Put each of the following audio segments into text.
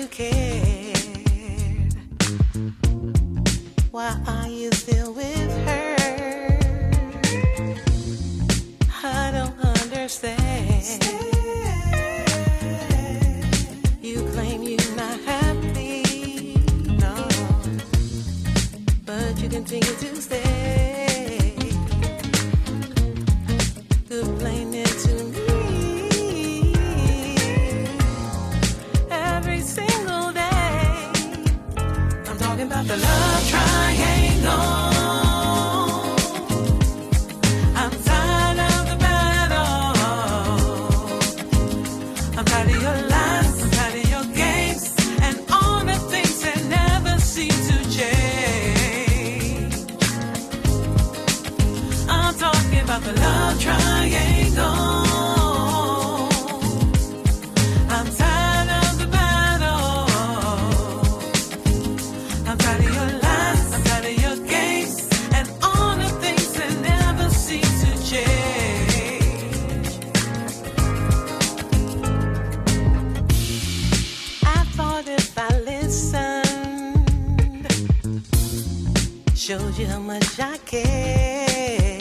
you cared. Why are you still with her? I don't understand. You claim you're not happy, no, but you continue to stay, complaining to me every single day. I'm talking about the love triangle. The love triangle. I'm tired of the battle. I'm tired of your lies. I'm tired of your games and all the things that never seem to change. I thought if I listened, showed you how much I care,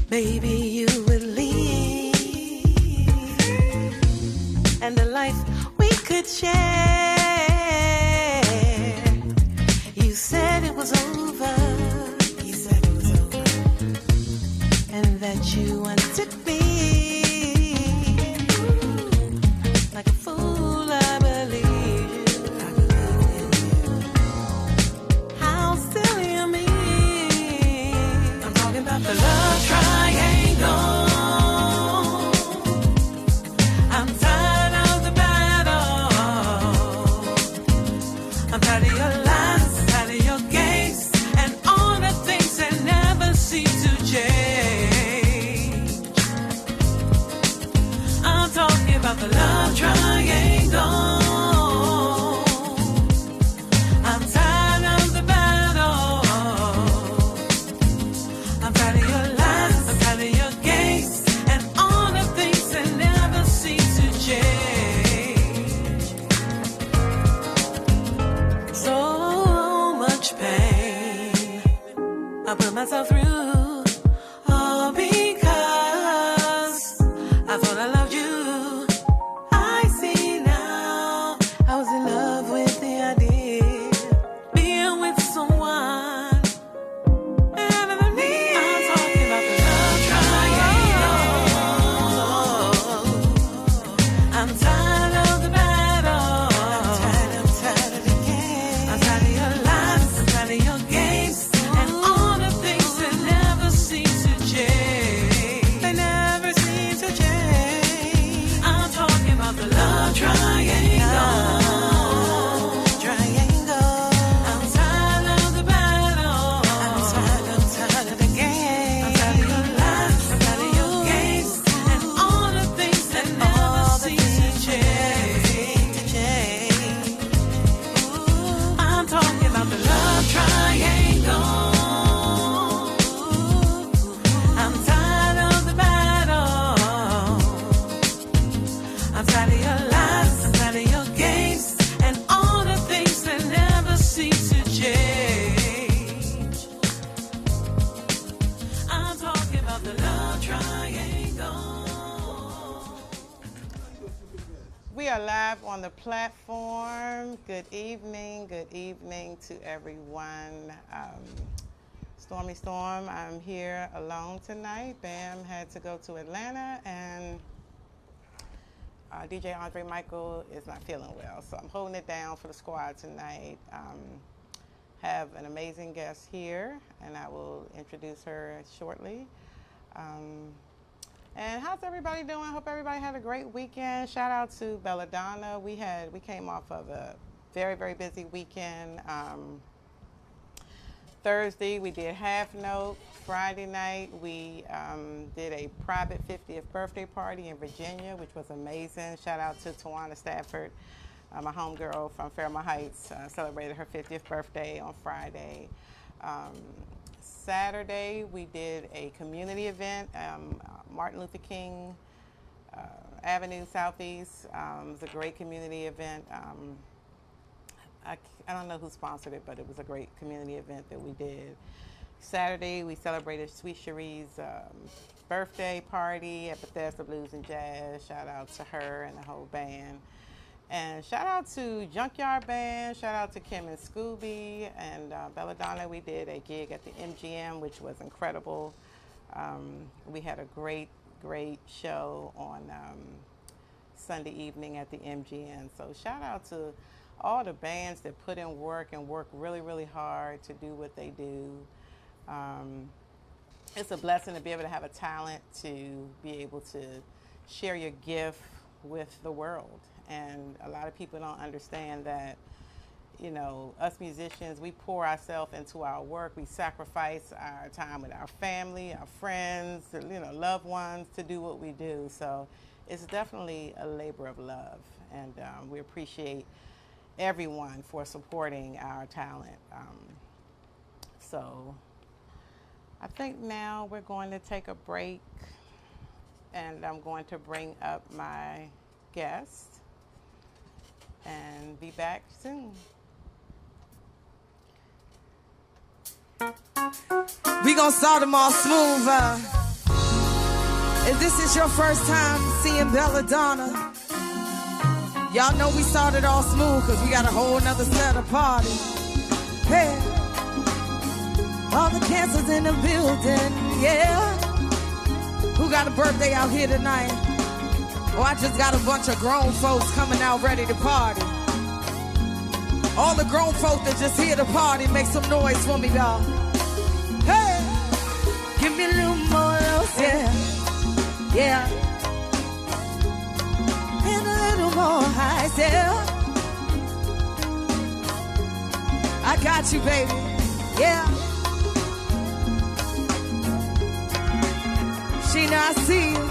baby, you would leave, and the life we could share. You said it was over. You said it was over, and that you wanted me. Like a fool, I believe you. I believe in you. How silly of me. I'm talking about the love triangle. I'm tired of the battle. I'm tired of your lies, tired of your games, and all the things that never seem to change. I'm talking about the love triangle. I'm tired of the battle. I'm tired of your lies, I'm tired of your games, and all the things that never seem to change. So much pain I put myself through, all because I thought I loved you. I see now I was in love with the idea of being with someone. I'm talking about the love triangle. I'm tired of the battle. I'm tired of the game. I'm tired of your lies. I'm tired of your games and all the things that never seem to change. They never seem to change. I'm talking about the love triangle. I'm tired of the battle. I'm tired of the game. I'm tired of your lies. I'm tired of your games and all the things that never seem to change. I'm talking about the love triangle. I'm tired of the battle. I'm tired of your lies. I'm tired of your games and all the things that never seem to change. I'm talking about the love triangle. We are live on the platform. Good evening to everyone. Stormy Storm, I'm here alone tonight. BAM had to go to Atlanta, and DJ Andre Mykal is not feeling well, so I'm holding it down for the squad tonight. Have an amazing guest here, and I will introduce her shortly. And how's everybody doing? Hope everybody had a great weekend. Shout out to belaDona. We came off of a very, very busy weekend. Thursday, we did Half Note. Friday night, we did a private 50th birthday party in Virginia, which was amazing. Shout out to Tawana Stafford, my homegirl from Fairmont Heights, celebrated her 50th birthday on Friday. Saturday, we did a community event, Martin Luther King Avenue Southeast. It was a great community event. I don't know who sponsored it, but it was a great community event that we did. Saturday, we celebrated Sweet Cherie's birthday party at Bethesda Blues and Jazz. Shout out to her and the whole band. And shout out to Junkyard Band, shout out to Kim and Scooby, and belaDona. We did a gig at the MGM, which was incredible. We had a great show on Sunday evening at the MGM. So shout out to all the bands that put in work and work really, really hard to do what they do. It's a blessing to be able to have a talent, to be able to share your gift with the world. And a lot of people don't understand that, you know, us musicians, we pour ourselves into our work. We sacrifice our time with our family, our friends, you know, loved ones to do what we do. So it's definitely a labor of love. And we appreciate everyone for supporting our talent. So I think now we're going to take a break, and I'm going to bring up my guest and be back soon. We gonna start them all smooth. If this is your first time seeing belaDona, y'all know we started all smooth because we got a whole nother set of party. Hey, all the cancers in the building, yeah. Who got a birthday out here tonight? Oh, I just got a bunch of grown folks coming out ready to party. All the grown folk that just here to party, make some noise for me, y'all. Hey, give me a little more love, yeah, yeah. And a little more highs, yeah. I got you, baby, yeah. Sheena, I see you.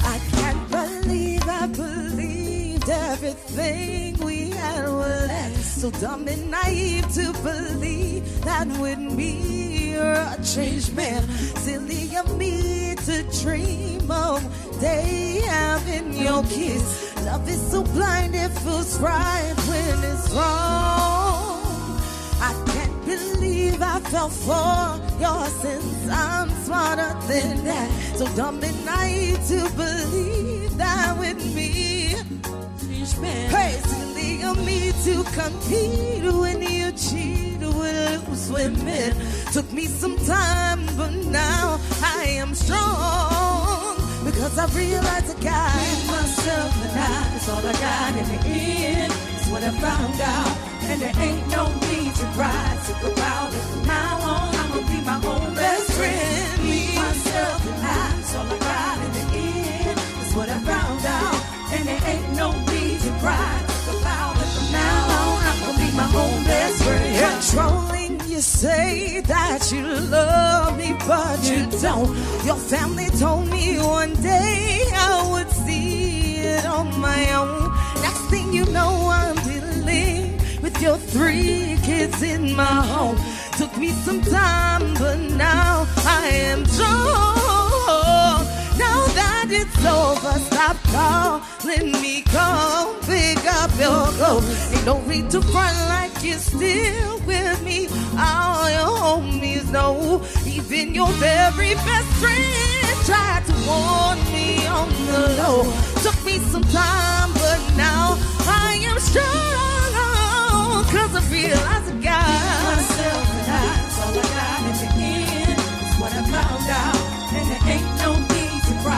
I can't believe I believed everything we had would last. So dumb and naive to believe that with me you're a changed man. Silly of me to dream of day having your kiss. Love is so blind, it feels right when it's wrong. I can't believe I fell for your sins. I'm smarter than that. So dumb and naive to believe that with me. Hey, silly of me to compete when you cheat with loose women. Took me some time, but now I am strong. Because I realized I got myself and that's all I got in the end. It's what I found out. And there ain't no need to cry, talk about it. From now on, I'ma be my own best friend. Me, myself, and that's all I got in the end. That's what I found out. And there ain't no need to cry, talk about it. From now on, I'ma be my own best friend. Controlling, you say that you love me, but you don't. Your family told me one day I would see it on my own. Next thing you know, I'm dealing with your 3 kids in my home. Took me some time, but now I am strong. Now that it's over, stop calling me, come pick up your clothes. Ain't no need to run like you're still with me. All your homies know, even your very best friend tried to warn me on the low. Took me some time, but now I am strong. Cause I realize I got myself and that's all I got in the end. It's what I found out. And there ain't no need to cry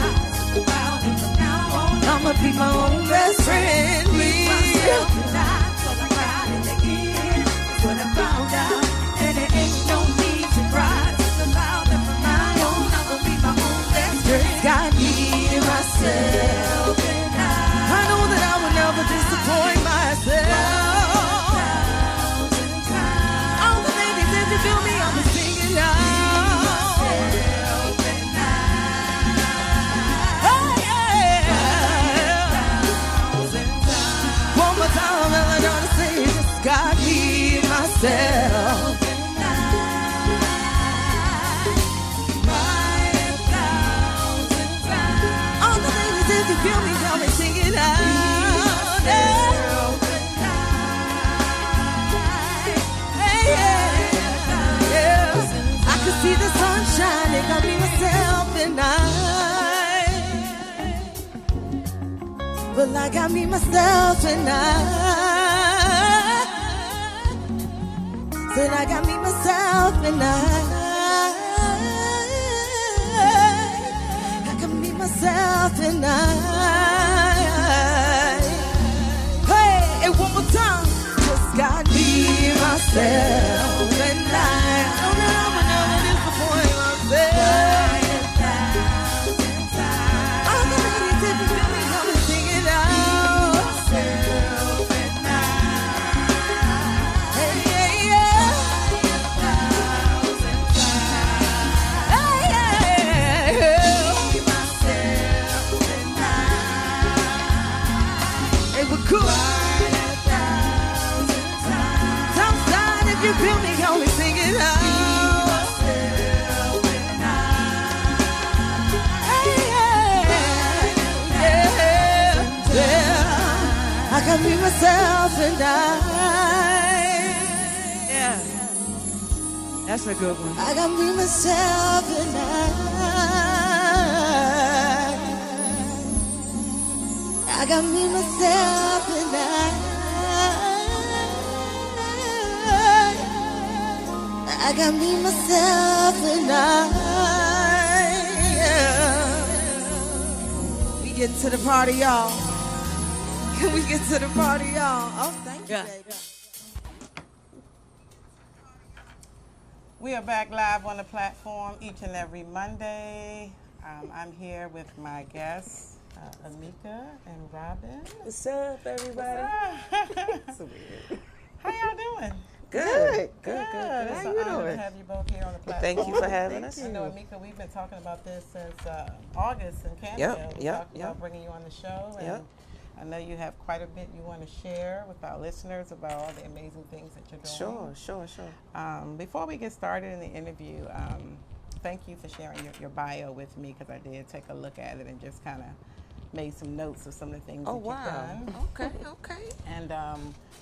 about it. From now on, I'ma be my own best friend. Me, myself and that's all I got in the end. It's what I found out. And there ain't no need to cry about it. From now on, I'ma be my own best friend. Got me, myself and I know that I will never disappoint myself. Feel me, I'm singing out. Oh, yeah. One more time, and I gotta say, just got me, myself. My if you feel me, come and sing it out. Hey, yeah. I can see the sun shining on me, myself, and I. Well, I got me, myself, and I. Said I got me, myself, and I got me, myself, and I. Hey, and one more time. Just got me, myself, and I. Oh, no, I'm never disappoint myself. I'm the lady, if you feel me, come and sing it out. Sometimes if you feel me, only sing it out. I can be myself and I. Yeah, that's a good one. I can be myself and I got me, myself, and I got me, myself, and We get to the party, y'all. Can we get to the party, y'all? Oh, thank you, baby. We are back live on the platform each and every Monday. I'm here with my guests, Amika and Robin. What's up, everybody? What's up? How y'all doing? Good. It's an honor to have you both here on the platform. Thank you for having us. You know, Amika, we've been talking about this since August in Canada. We talked about bringing you on the show. And I know you have quite a bit you want to share with our listeners about all the amazing things that you're doing. Sure. Before we get started in the interview, thank you for sharing your bio with me, because I did take a look at it and just kind of made some notes of some of the things that you've done. Okay. And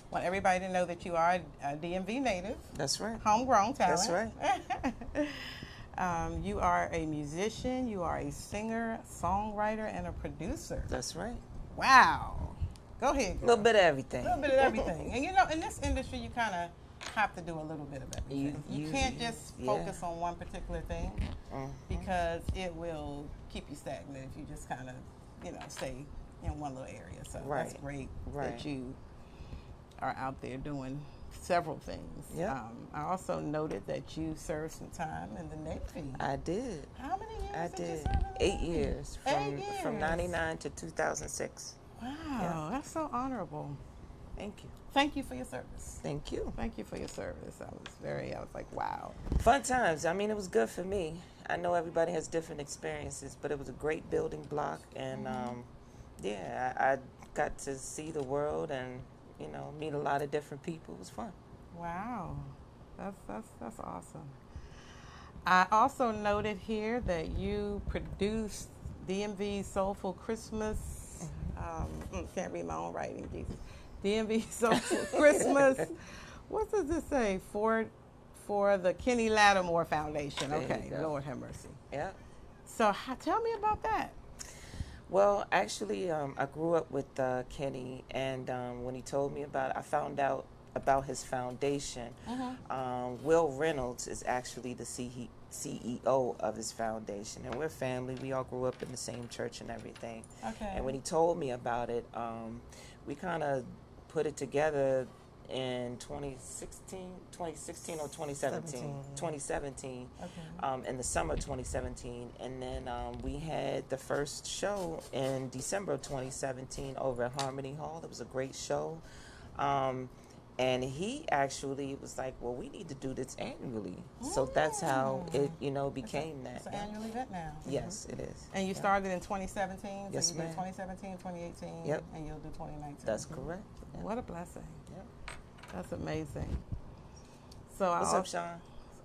want everybody to know that you are a DMV native. That's right. Homegrown talent. That's right. You are a musician, you are a singer, songwriter, and a producer. That's right. Wow. Go ahead, girl. A little bit of everything. A little bit of everything. And you know, in this industry, you kind of have to do a little bit of everything. You can't just focus on one particular thing, because it will keep you stagnant if you just kind of, stay in one little area. So that's great that you are out there doing several things. Yeah. I also noted that you served some time in the Navy. I did. How many years did you did. serve in the 8 Navy? years. 8 years. From 99 to 2006. Wow, that's so honorable. Thank you. Thank you for your service. Thank you. Thank you for your service. I was like, wow. Fun times. I mean, it was good for me. I know everybody has different experiences, but it was a great building block. And, I got to see the world and, meet a lot of different people. It was fun. Wow. That's awesome. I also noted here that you produced DMV Soulful Christmas. Can't read my own writing, Jesus. DMV Soulful Christmas. What does this say? For the Kenny Lattimore Foundation. Okay, Lord have mercy. Yeah. So tell me about that. Well, actually, I grew up with Kenny, and when he told me about it, I found out about his foundation. Will Reynolds is actually the CEO of his foundation, and we're family. We all grew up in the same church and everything. Okay. And when he told me about it, we kind of put it together in 2016 or 2017. 2017. Okay. In the summer of 2017. And then we had the first show in December of 2017 over at Harmony Hall. It was a great show. And he actually was like, well, we need to do this annually. So that's how it, became that. It's an annual event now. Yes, it is. And you started in 2017? Yes, so you ma'am. did 2017, 2018, Yep. and you'll do 2019. That's correct. Yep. What a blessing. Yep. That's amazing. So What's up, Sean?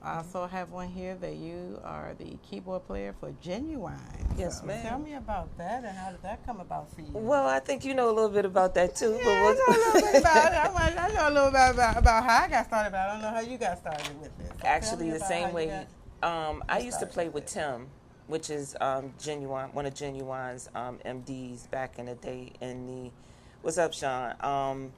I also have one here that you are the keyboard player for Genuine. Yes, So ma'am. Tell me about that and how did that come about for you? Well, I think you know a little bit about that too. Yeah, I know a little bit about it. I know a little bit about how I got started, but I don't know how you got started with this. So Actually, tell me the about same how you way. got- I used to started play with with it. Tim, which is Genuine, one of Genuine's MDs back in the day in the. What's up, Sean?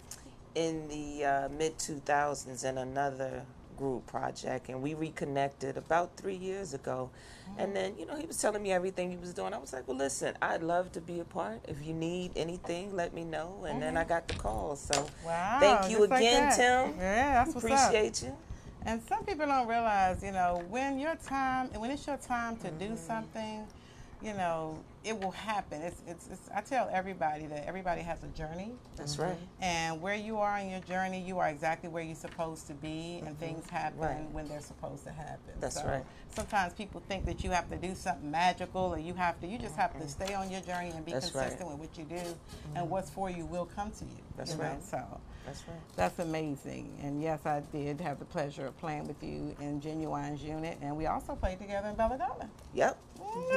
In the mid 2000s, in another group project, and we reconnected about 3 years ago. And then, you know, he was telling me everything he was doing. I was like, well, listen, I'd love to be a part. If you need anything, let me know. And then I got the call. So Wow, thank you just like again, that. Tim. Yeah, that's what's up. Appreciate you. And some people don't realize, you know, when it's your time to do something, you know, it will happen. It's I tell everybody that everybody has a journey. That's right. And where you are in your journey, you are exactly where you're supposed to be, and things happen Right. when they're supposed to happen. That's so right. Sometimes people think that you have to do something magical, or you just have to stay on your journey and be That's consistent right. with what you do, and what's for you will come to you. That's you know? right. So That's right. that's amazing. And yes, I did have the pleasure of playing with you in Genuine's unit, and we also played together in belaDona. Yep.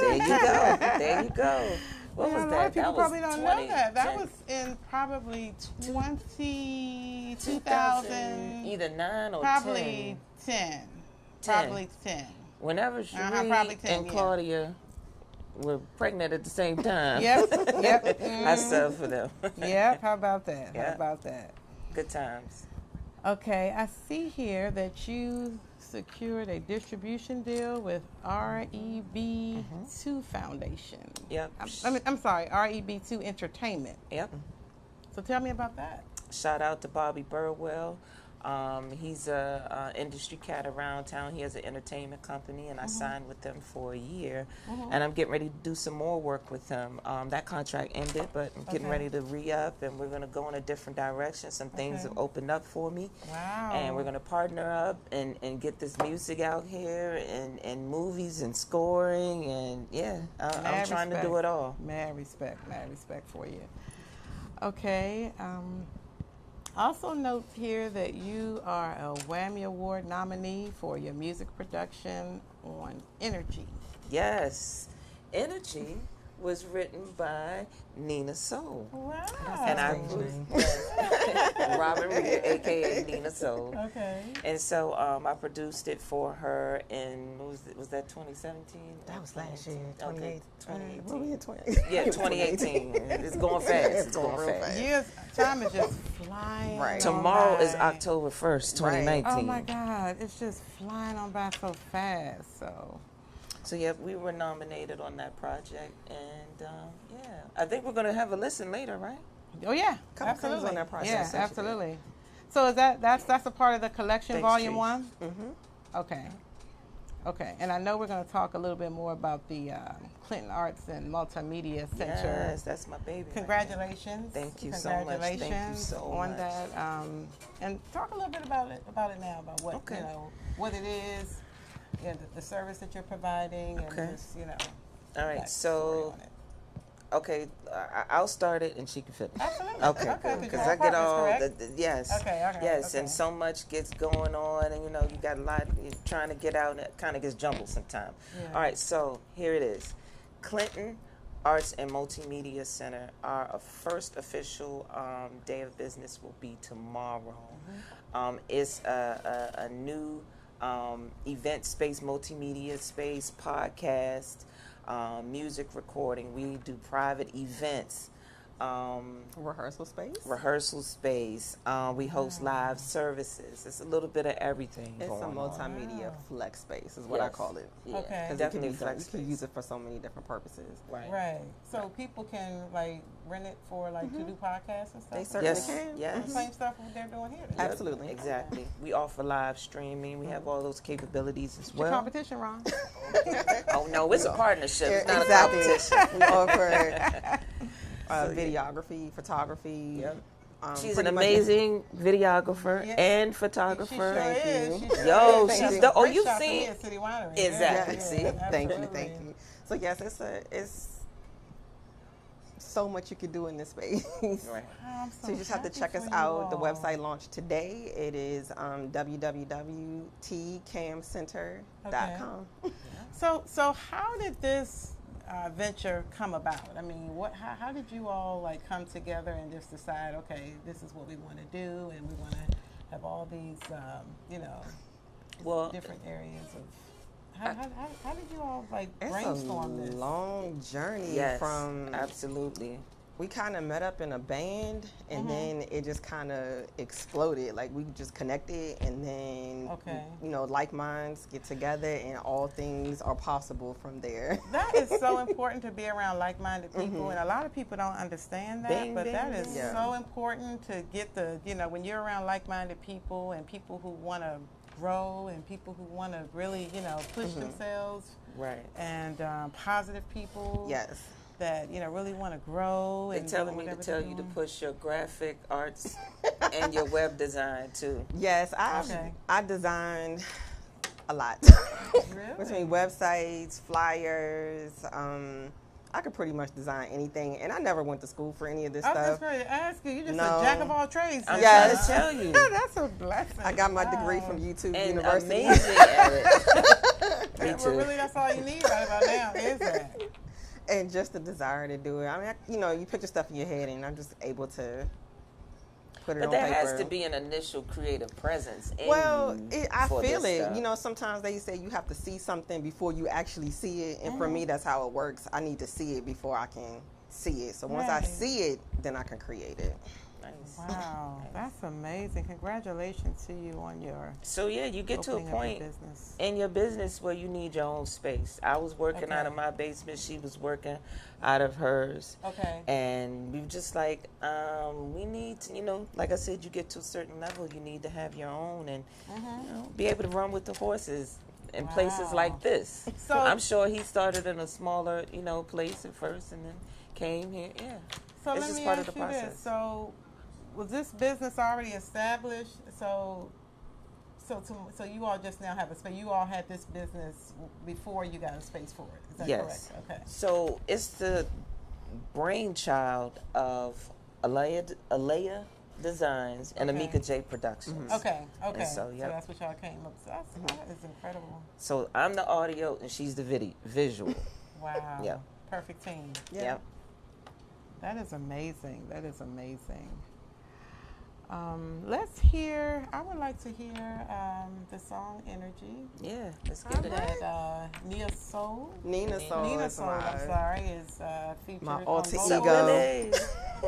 There you go. There you go. What Yeah, was a that? lot of people That was probably don't know that. That 2010. was in probably 2000, Either 9 or probably 10. 10. 10. Probably 10. Whenever Cherie probably 10, and yeah. Claudia were pregnant at the same time, Yep, yep. I subbed for them. Yep, how about that? Yeah. How about that? Good times. Okay, I see here that you secured a distribution deal with REB2 Foundation. Yep. I'm sorry, REB2 Entertainment. Yep. So tell me about that. Shout out to Bobby Burwell. He's a industry cat around town. He has an entertainment company, and I signed with them for a year. And I'm getting ready to do some more work with him. That contract ended, but I'm getting ready to re-up, and we're going to go in a different direction. Some things have opened up for me. Wow. And we're going to partner up and get this music out here, and movies and scoring, and I'm trying to do it all. Mad respect for you. Okay. Also note here that you are a Whammy Award nominee for your music production on Energy. Yes. Energy was written by Nina Soul. Wow. And I Robin Reed, aka Nina Soul. Okay. And so I produced it for her in was that 2017? That was last year, Okay, 2018. 2018. What we in 20? Yeah, 2018. It's going fast. It's going real fast. fast. Years, time is just flying. Right. on Tomorrow is by. October 1st, 2019. Oh my God, it's just flying on by so fast. So yeah, we were nominated on that project, and I think we're gonna have a listen later, right? Oh yeah, Couple things absolutely. on that process, Yeah, actually. absolutely. So is that's a part of the collection, Thanks, Volume Chief. 1? Mm-hmm. Okay. And I know we're going to talk a little bit more about the Clinton Arts and Multimedia Center. Yes, that's my baby. right Congratulations. Thank you so much. Thank you Congratulations so on much. that. And talk a little bit about it now, about what Okay. what it is, the service that you're providing, Okay. and just All right, backstory so on it. okay, I'll start it and she can finish. Absolutely. Okay, Okay, good. because Because you're I get our all partners, yes. Okay, Yes, okay. and so much gets going on, and you got a lot you're trying to get out, and it kind of gets jumbled sometimes. Yeah. All right, so here it is. Clinton Arts and Multimedia Center, our first official day of business will be tomorrow. It's a new event space, multimedia space, podcast, music recording. We do private events. Rehearsal space. Rehearsal space. We host live services. It's a little bit of everything It's a going on. multimedia flex space, is what I Yes. call it. Yeah, Okay. 'Cause definitely you flex can space. use it for so many different purposes. Right. So people can rent it for to do podcasts and stuff. They certainly Yes, can. yes. The same stuff they're doing here. Yep, Absolutely. Exactly. We offer live streaming. We have all those capabilities as Your well. competition, Ron. Oh no, it's a partnership. It's not Exactly. a competition. We offer videography, photography. Yep. She's an pretty much amazing videographer Yeah. and She photographer. sure Thank is. you. She sure Yo, is. she's That's a the- oh, great you've shot for seen- me at City Winery. Exactly. See? Thank you, absolutely. thank you. So yes, it's so much you could do in this space. Right. I'm So you just have to happy check for us you out. The all. website launched today. It is www.tcamcenter.com. So how did this venture come about? I mean, how did you all like come together and just decide, okay, this is what we want to do, and we want to have all these, Well, different areas of. How did you all like It's brainstorm a this? long journey yes, from absolutely. we kind of met up in a band and then it just kind of exploded. Like we just connected and then, Okay. like minds get together and all things are possible from there. That is so important to be around like-minded people, and a lot of people don't understand that. Bing, but bing, that is bing. Yeah. so important to get when you're around like-minded people and people who want to grow and people who want to really, push themselves, Right. and positive people. Yes. That really want to grow. They're and telling me to whatever tell they're you to doing. push your graphic arts and your web design too. Yes, Okay. I designed a lot. Really? Between websites, flyers, I could pretty much design anything, and I never went to school for any of this I was stuff. just ready to ask you. You're just No. a jack of all trades. I'm Yes. trying to tell you. That's a blessing. I got my degree Wow. from YouTube And University. amazing at it. Me Well, too. really, that's all you need right about now, is that? And just the desire to do it. I mean, you picture stuff in your head, and I'm just able to put it But on there paper. has to be an initial creative presence in Well, you I for feel this it. stuff. Sometimes they say you have to see something before you actually see it, and for me, that's how it works. I need to see it before I can see it. So once I Right. see it, then I can create it. Nice. Wow, that's amazing. Congratulations to you on your So yeah, you get to a opening of your point business. in your business where you need your own space. I was working out of Okay. my basement. She was working out of hers. Okay. And we were just like, we need to, like I said, you get to a certain level, you need to have your own and be able to run with the horses in places Wow. like this. So- I'm sure he started in a smaller, place at first and then came here. Yeah. So It's let just me part ask of the you process. this. So was this business already established? So you all just now have a space. You all had this business before you got a space for it. Is that Yes. correct? Okay. So it's the brainchild of Alea Designs and Okay. Amika J Productions. Okay. Okay. And so, yep. that's what y'all came up. So that is incredible. So I'm the audio and she's the visual. Wow. Yep. Perfect team. Yeah. Yep. That is amazing. That is amazing. Let's hear. I would like to hear the song "Energy." Yeah. Let's get it. That Nina Soul. Nina Soul. Nina is Soul. my- I'm sorry. Is featured my on alter vocals. ego. Really?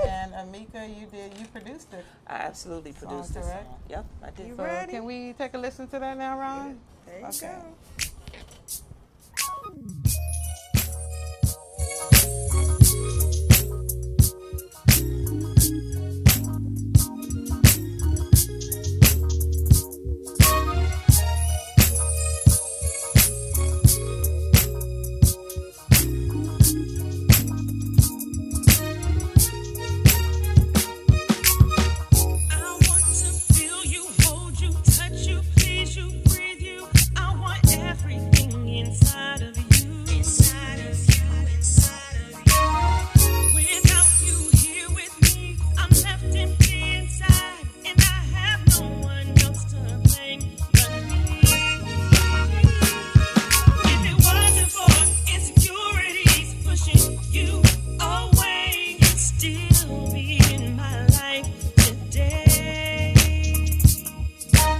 And Amika, you produced it. I absolutely produced this correct? song. Yep, I did. So can we take a listen to that now, Ron? There you Okay. go. I want to feel you, hold you, touch you, please you, breathe you. I want everything inside of you. Inside of you, inside of you. Without you here with me, I'm left empty inside, and I have no one else to blame but me. If it wasn't for insecurities pushing you away, you'd still be in my life today.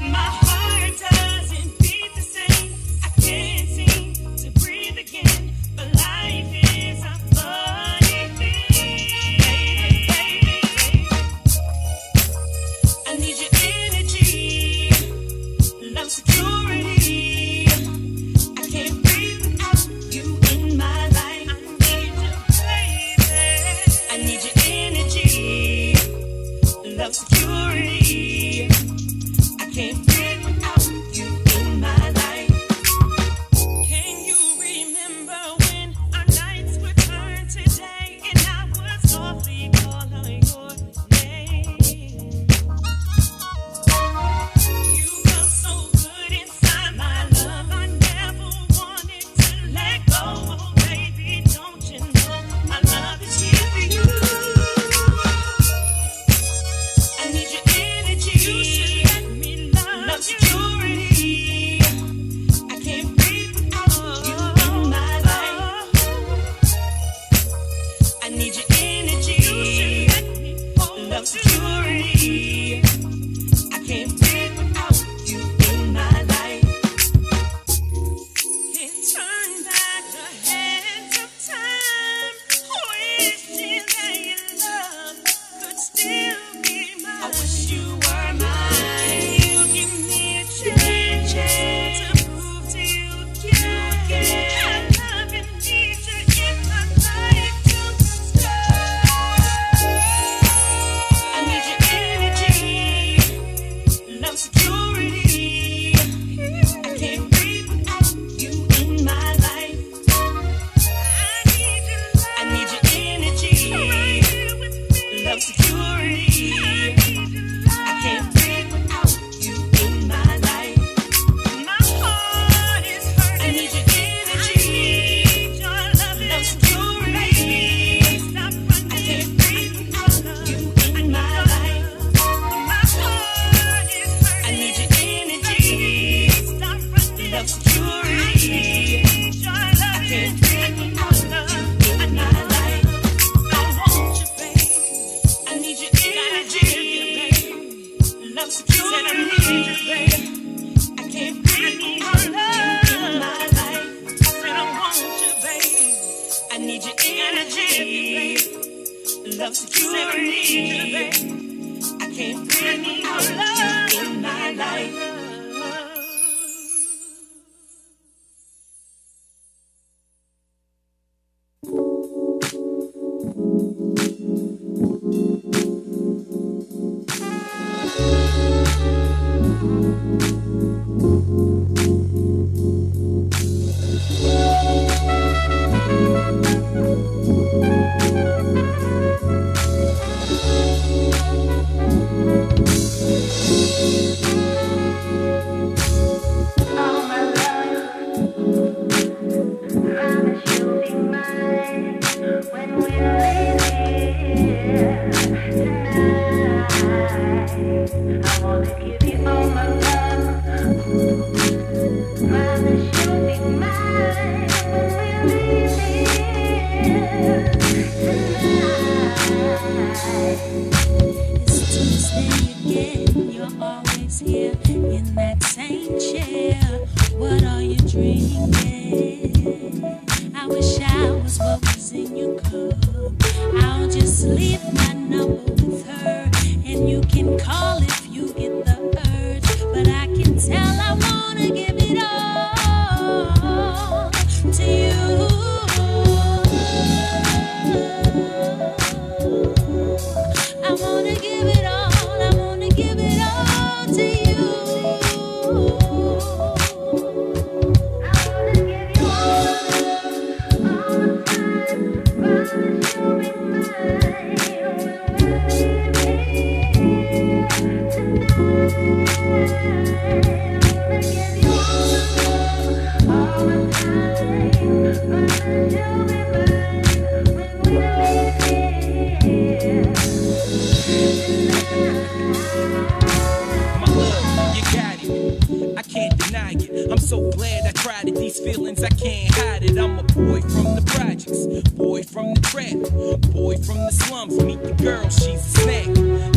My heart doesn't beat the same. I can't seem to breathe again. But life is a funny thing. Baby, I need your energy, love, security. I can't breathe without you in my life. I need you, baby. I need your energy, love, security. I can't breathe without you in my life. Can you remember when our nights would turn to day and I would softly call out your name? You felt so good inside my love. I never wanted to let go. Oh, baby, don't you know my love is here for you? security. I can't breathe without you in my life. My heart is hurting. I need your energy. Love security. Stop running. I can't breathe without you in my life. My heart is hurting. I need your energy. Stop running. Love security. I can't breathe without you in my life. I want you, babe. I need your energy, babe. Love security. I need you, babe. I can't breathe without you in my life. Said I want you, babe. I need your energy, babe. Love security. I need you, babe. I can't breathe without you in my life. It's Tuesday again, you're always here in that same chair. What are you drinking? I wish I was what was in your cup. I'll just leave my number with her, and you can call if you get the urge. But I can tell I wanna give it all to you. I wanna give it all, I wanna give it all to you. I wanna give you all the time, promise you'll be mine when we leave here tonight. I wanna give you all the time, promise you'll be mine when we leave here. My love, you got it. I can't deny it. I'm so glad I tried it. These feelings, I can't hide it. I'm a boy from the projects, boy from the trap, boy from the slums. Meet the girl, she's a snack,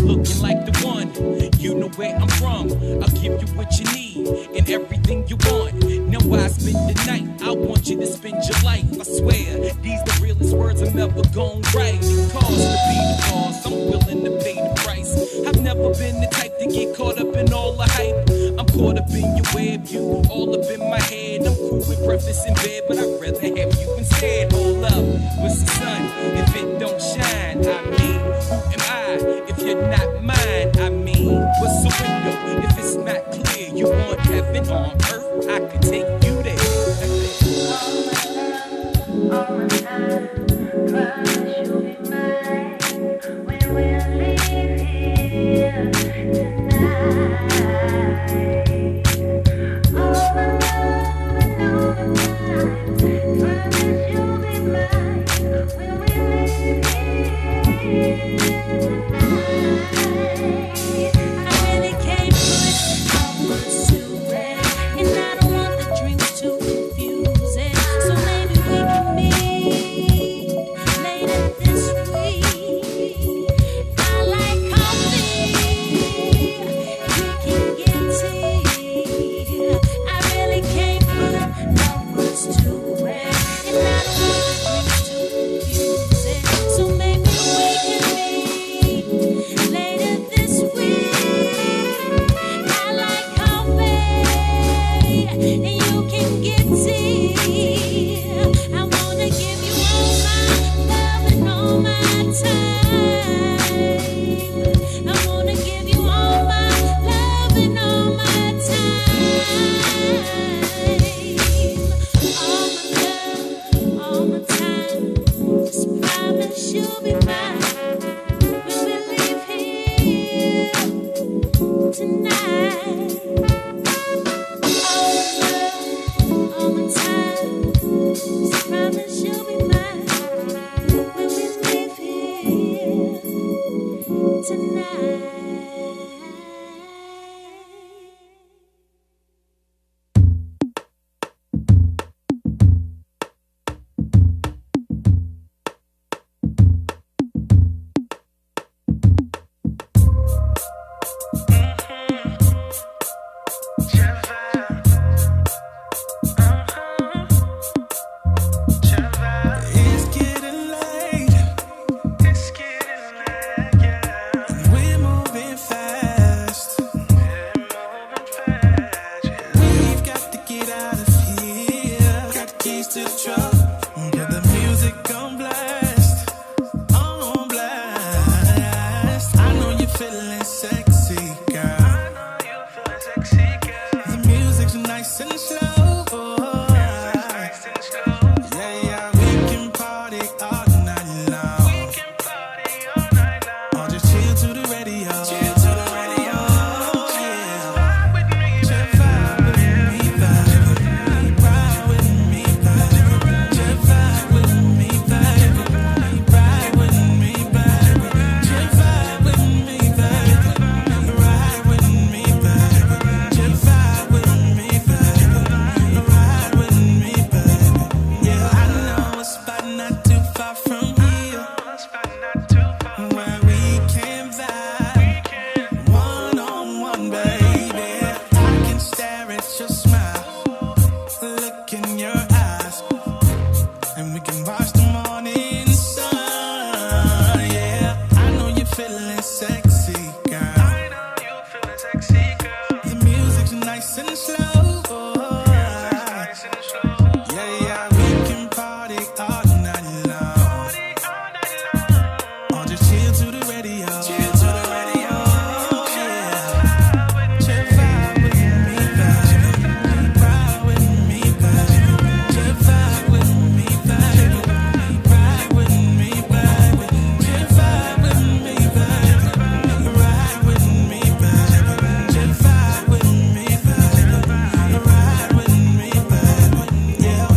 looking like the one. You know where I'm from. I'll give you what you need and everything you want. Now I spend the night. I want you to spend your life. I swear, these the realest words I'm ever gon' write. It costs to be the cause. I'm willing to pay the price. I've never been the type to get caught up in all the hype. I'm caught up in your web, you all up in my head. I'm cool with breakfast in bed, but I'd rather have you instead. Hold up, what's the sun if it don't shine? I mean, who am I if you're not mine? I mean, what's the window if it's not clear? You want heaven on earth? I could take you there. All the time, promise you'll be mine when we leave here tonight. All the love and all the time, promise you'll be mine when we leave here tonight. I really can't put all words to it, and I don't want the drinks to confuse it. So maybe we can meet later this week. I like coffee. We all the time. So promise you'll be mine when we leave here tonight. It's getting late. It's getting late, yeah. And we're moving fast. We're moving fast, yeah. We've got to get out of here. Got the keys to the truck. Put the music on blast. On blast. I know you're feeling sexy, girl. I know you're feeling sexy, girl. The music's nice and slow. Yeah, yeah, we can party all night long. We can party all night long. Or just chill to the radio. Chill to the radio. Yeah. Ride with me, just vibe with me, vibe with me. Ride with me, vibe. Just vibe with me, vibe. Ride with me, vibe. Just vibe with me, vibe. Ride with me, vibe. Just vibe with me, vibe. Ride with me, vibe. Yeah, I know a spot not too far from here, where we can vibe one on one, baby. I can stare at your smile, look in your eyes, and we can watch the morning sun. Yeah, I know you're feeling sexy, girl. I know you're feeling sexy, girl. The music's nice and slow. Yeah, yeah, we can party all night long. Or just chill to the radio. Chill to the radio. Yeah. Just vibe with me, vibe. Ride with me, vibe. Just vibe with me, vibe. Ride with me, vibe. Just vibe with me, vibe. Ride with me, vibe. Just vibe with me, vibe. Ride with me, vibe. Yeah.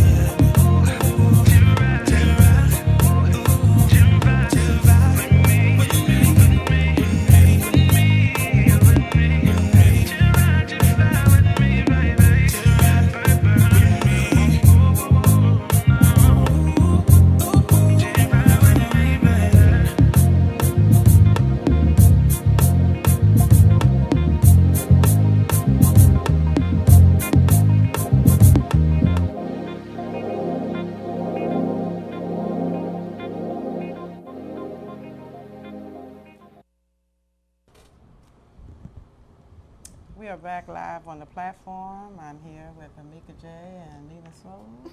We are back live on the platform. I'm here with Amika J and Nina Sloan.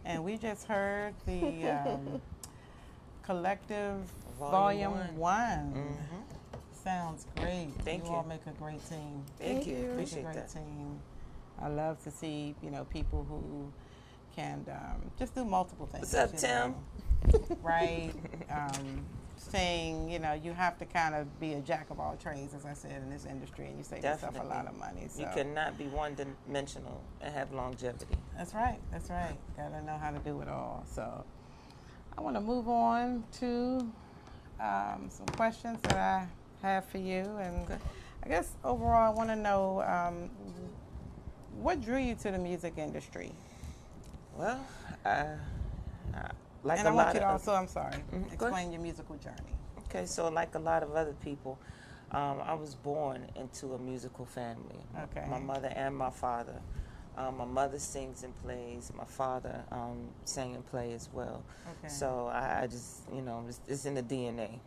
And we just heard the Collective Volume 1. Sounds great. Thank you you. all make a great team. Thank you. Make a Appreciate great that. team. I love to see, people who can just do multiple things. What's up, Tim? Right? Saying, you have to kind of be a jack of all trades, as I said, in this industry, and you save yourself a Definitely. lot of money. So. You cannot be one-dimensional and have longevity. That's right. That's right. Gotta know how to do it all. So I want to move on to some questions that I have for you, and I guess overall, I want to know what drew you to the music industry. Well, like And a I want lot you to of also, I'm sorry, Go ahead. explain your musical journey. Okay, so like a lot of other people, I was born into a musical family. Okay. My mother and my father. My mother sings and plays. My father sang and played as well. Okay. So I just, it's in the DNA.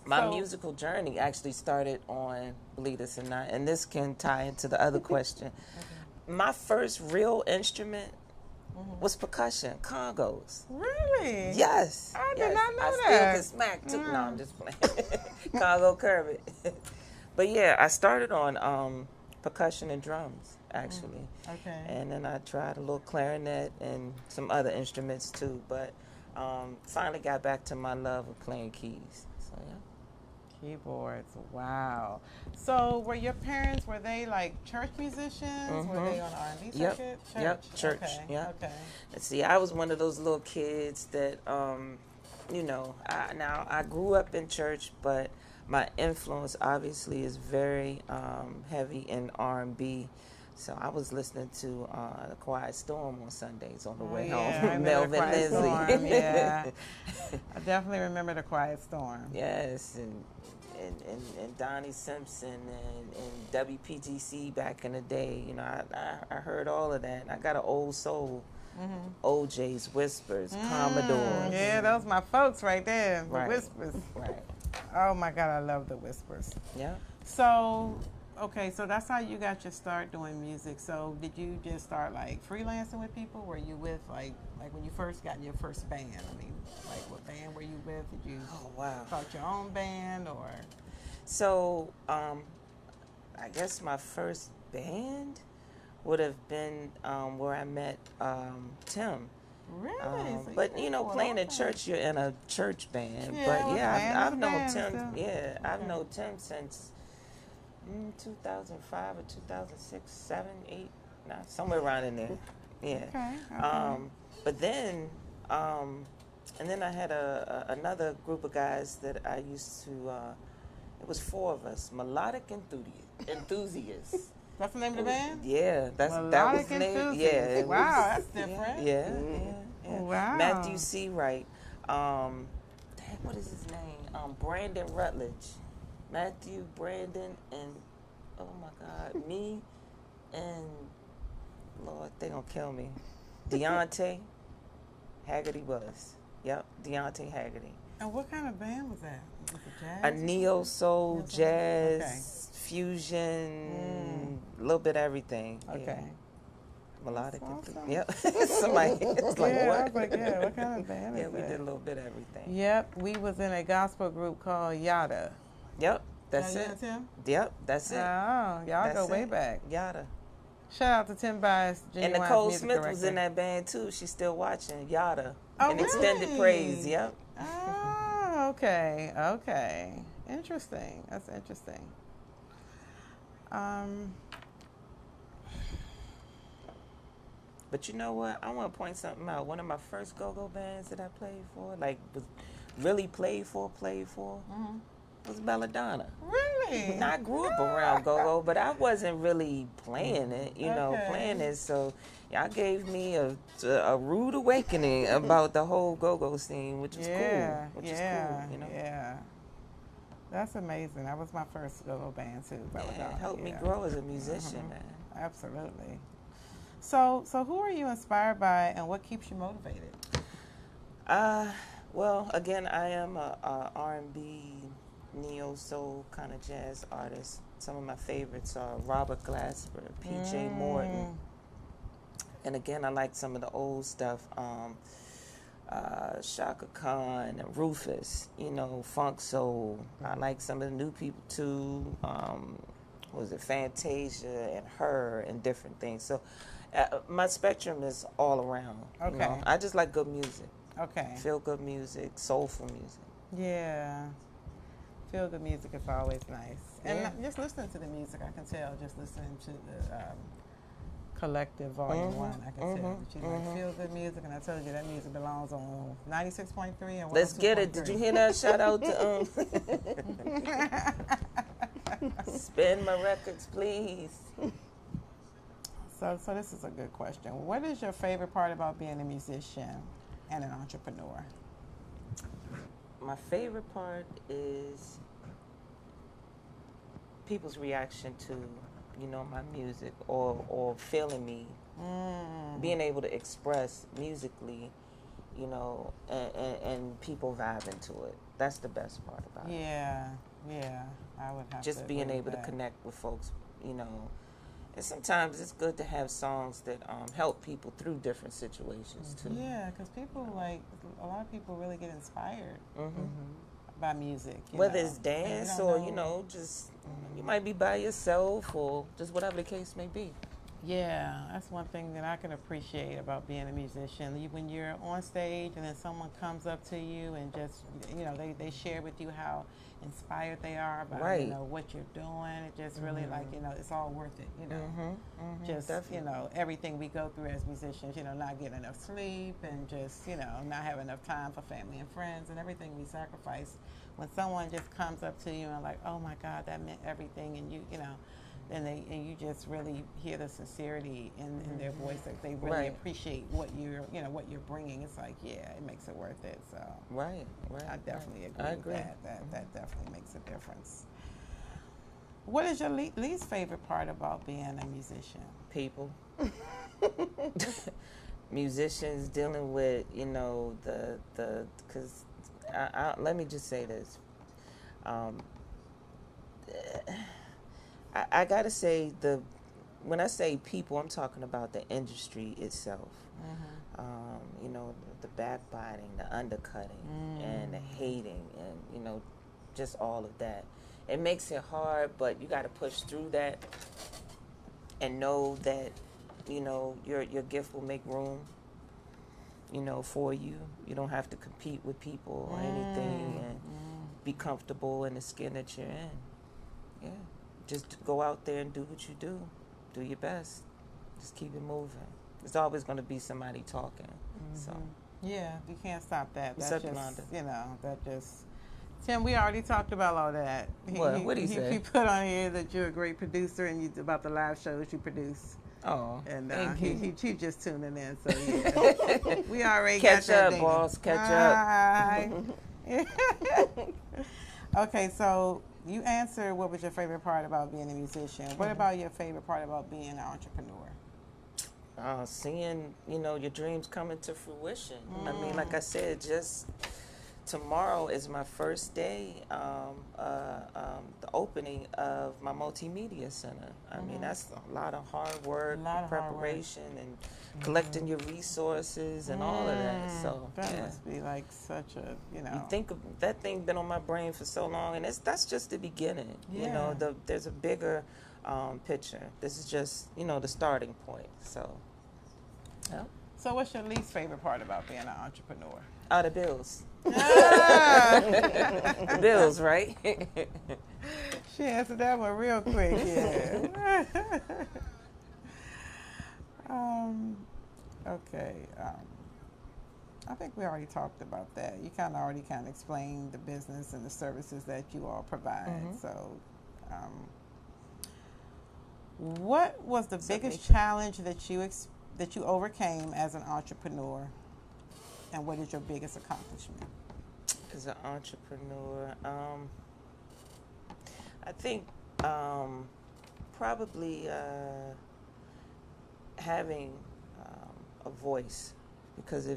My So- musical journey actually started on, believe this or not, and this can tie into the other question. My first real instrument was percussion, congos. Really? Yes. I did yes. not know I that. still can smack too. No, I'm just playing. Congo curve it. But yeah, I started on percussion and drums, actually. Okay. And then I tried a little clarinet and some other instruments too. But finally got back to my love of playing keys. So yeah. Keyboards. Wow. So were your parents, were they like church musicians? Were they on R&B Yep. circuit? Yep. Church. Okay. Yeah. Okay. And see, I was one of those little kids that, I grew up in church, but my influence obviously is very heavy in R&B. So I was listening to the Quiet Storm on Sundays on the way Yeah, home I from remember Melvin Quiet Lindsay. Storm, yeah. I definitely remember the Quiet Storm. Yes, and Donnie Simpson and WPGC back in the day. You know, I heard all of that. I got an old soul. OJ's Whispers, Commodores. Yeah, those my folks right there. The Right. Whispers. Right. Oh my God, I love the Whispers. Yeah. So, okay, so that's how you got your start doing music. So did you just start like freelancing with people? Were you with like when you first got in your first band? I mean, like what band were you with? Did you start your own band or? So, I guess my first band would have been where I met Tim. Really? So But been you know, for a playing long in time. church, you're in a church band. Yeah, But yeah, I've known band Tim. still. Yeah, I've Okay. known Tim since 2005 or 2006, 7, 8, somewhere around in there. Yeah. Okay. But then, and then I had another group of guys that I used to. It was 4 of us, melodic enthusiasts. That's the name of the band? Yeah, that was Melodic the name. Enthusiasts. Yeah, it Wow, was- that's different. Yeah. Wow. Matthew C. Wright. What is his name? Brandon Rutledge. Matthew, Brandon, and oh my God, me and Lord, they gonna kill me. Deontay Haggerty Willis. Yep, Deontay Haggerty. And what kind of band was that? Was it jazz? A neo soul, Neo soul? jazz, fusion, a little bit of everything. Okay. Yeah. Melodic. That's awesome. Yep. Somebody it's like, Yeah, what? I was like, yeah, what kind of band Yeah, is we that? did a little bit of everything. Yep, we was in a gospel group called Yada. Yep, that's Yeah, it. that's him? Yep, that's it. Oh, y'all That's go way it. back. Yada. Shout out to Tim Bias, And Genuine's Nicole music Smith director. was in that band too. She's still watching. Yada. Oh, And Extended really? Praise. Yep. Oh, okay, okay. Interesting. That's interesting. But you know what? I want to point something out. One of my first go-go bands that I played for, like was really played for, was belaDona. Really? Now, I grew up around go-go, but I wasn't really playing it, Okay. playing it. So y'all gave me a rude awakening about the whole go-go scene, which was cool. Which is cool, Yeah. That's amazing. That was my first go-go band too. Yeah, belaDona. it helped me grow as a musician, man. Absolutely. So who are you inspired by, and what keeps you motivated? Well, again, I am a R&B, neo soul kind of jazz artist. Some of my favorites are Robert Glasper, P.J. Morton, and again, I like some of the old stuff. Shaka Khan and Rufus, funk soul. I like some of the new people too. Fantasia and Her and different things. So my spectrum is all around. Okay. I just like good music. Okay. Feel good music, soulful music. Yeah. Feel good music is always nice. And Yeah. just listening to the music, I can tell, just listening to the Collective Volume 1, I can tell that you like feel good music, and I told you that music belongs on 96.3 and 102.3. Let's get it. Did you hear that? Shout out to Spin my records, please. So this is a good question. What is your favorite part about being a musician and an entrepreneur? My favorite part is people's reaction to, my music or feeling me, being able to express musically, and people vibing to it. That's the best part about it. Yeah, I would have Just to being agree able with to that. connect with folks, And sometimes it's good to have songs that help people through different situations too. Yeah, because people a lot of people really get inspired by music. Whether know. it's And you dance don't or know- just you might be by yourself or just whatever the case may be. Yeah, that's one thing that I can appreciate about being a musician. When you're on stage and then someone comes up to you and just, they share with you how inspired they are by, Right. what you're doing. It just really it's all worth it, just, Definitely. everything we go through as musicians, not getting enough sleep and just, not having enough time for family and friends and everything we sacrifice. When someone just comes up to you and like, oh my God, that meant everything, and and you just really hear the sincerity in their voice, that they really Right. appreciate what you're bringing. It's like, yeah, it makes it worth it. So Right. I definitely agree. I with agree. That definitely makes a difference. What is your least favorite part about being a musician? People. Musicians dealing with, because let me just say this. I gotta say, when I say people, I'm talking about the industry itself. The backbiting, the undercutting, and the hating, and just all of that. It makes it hard, but you got to push through that and know that your gift will make room for you. You don't have to compete with people or anything, and be comfortable in the skin that you're in. Yeah. Just go out there and do what you do. Do your best. Just keep it moving. There's always going to be somebody talking. So Yeah, you can't stop that. What's That's up, just, Yolanda? that just. Tim, we already talked about all that. What? What'd he say? He put on here that you're a great producer and about the live shows you produce. Oh, And thank you. he just tuning in, so yeah. We already Catch got that up, ding. boss. Catch up. Okay, so you answered what was your favorite part about being a musician. What about your favorite part about being an entrepreneur? Seeing, your dreams coming to fruition. I mean, like I said, just tomorrow is my first day, the opening of my multimedia center. I mean, that's a lot of hard work, preparation, and collecting your resources and all of that. So that yeah. must be like such a, You think of that thing been on my brain for so long, and that's just the beginning. Yeah. There's a bigger picture. This is just the starting point. So, yeah. So what's your least favorite part about being an entrepreneur? The bills. Bills, right? She answered that one real quick, yeah. Okay. I think we already talked about that. You already explained the business and the services that you all provide. So, what was the biggest challenge that you overcame as an entrepreneur, and what is your biggest accomplishment? As an entrepreneur, I think probably having a voice, because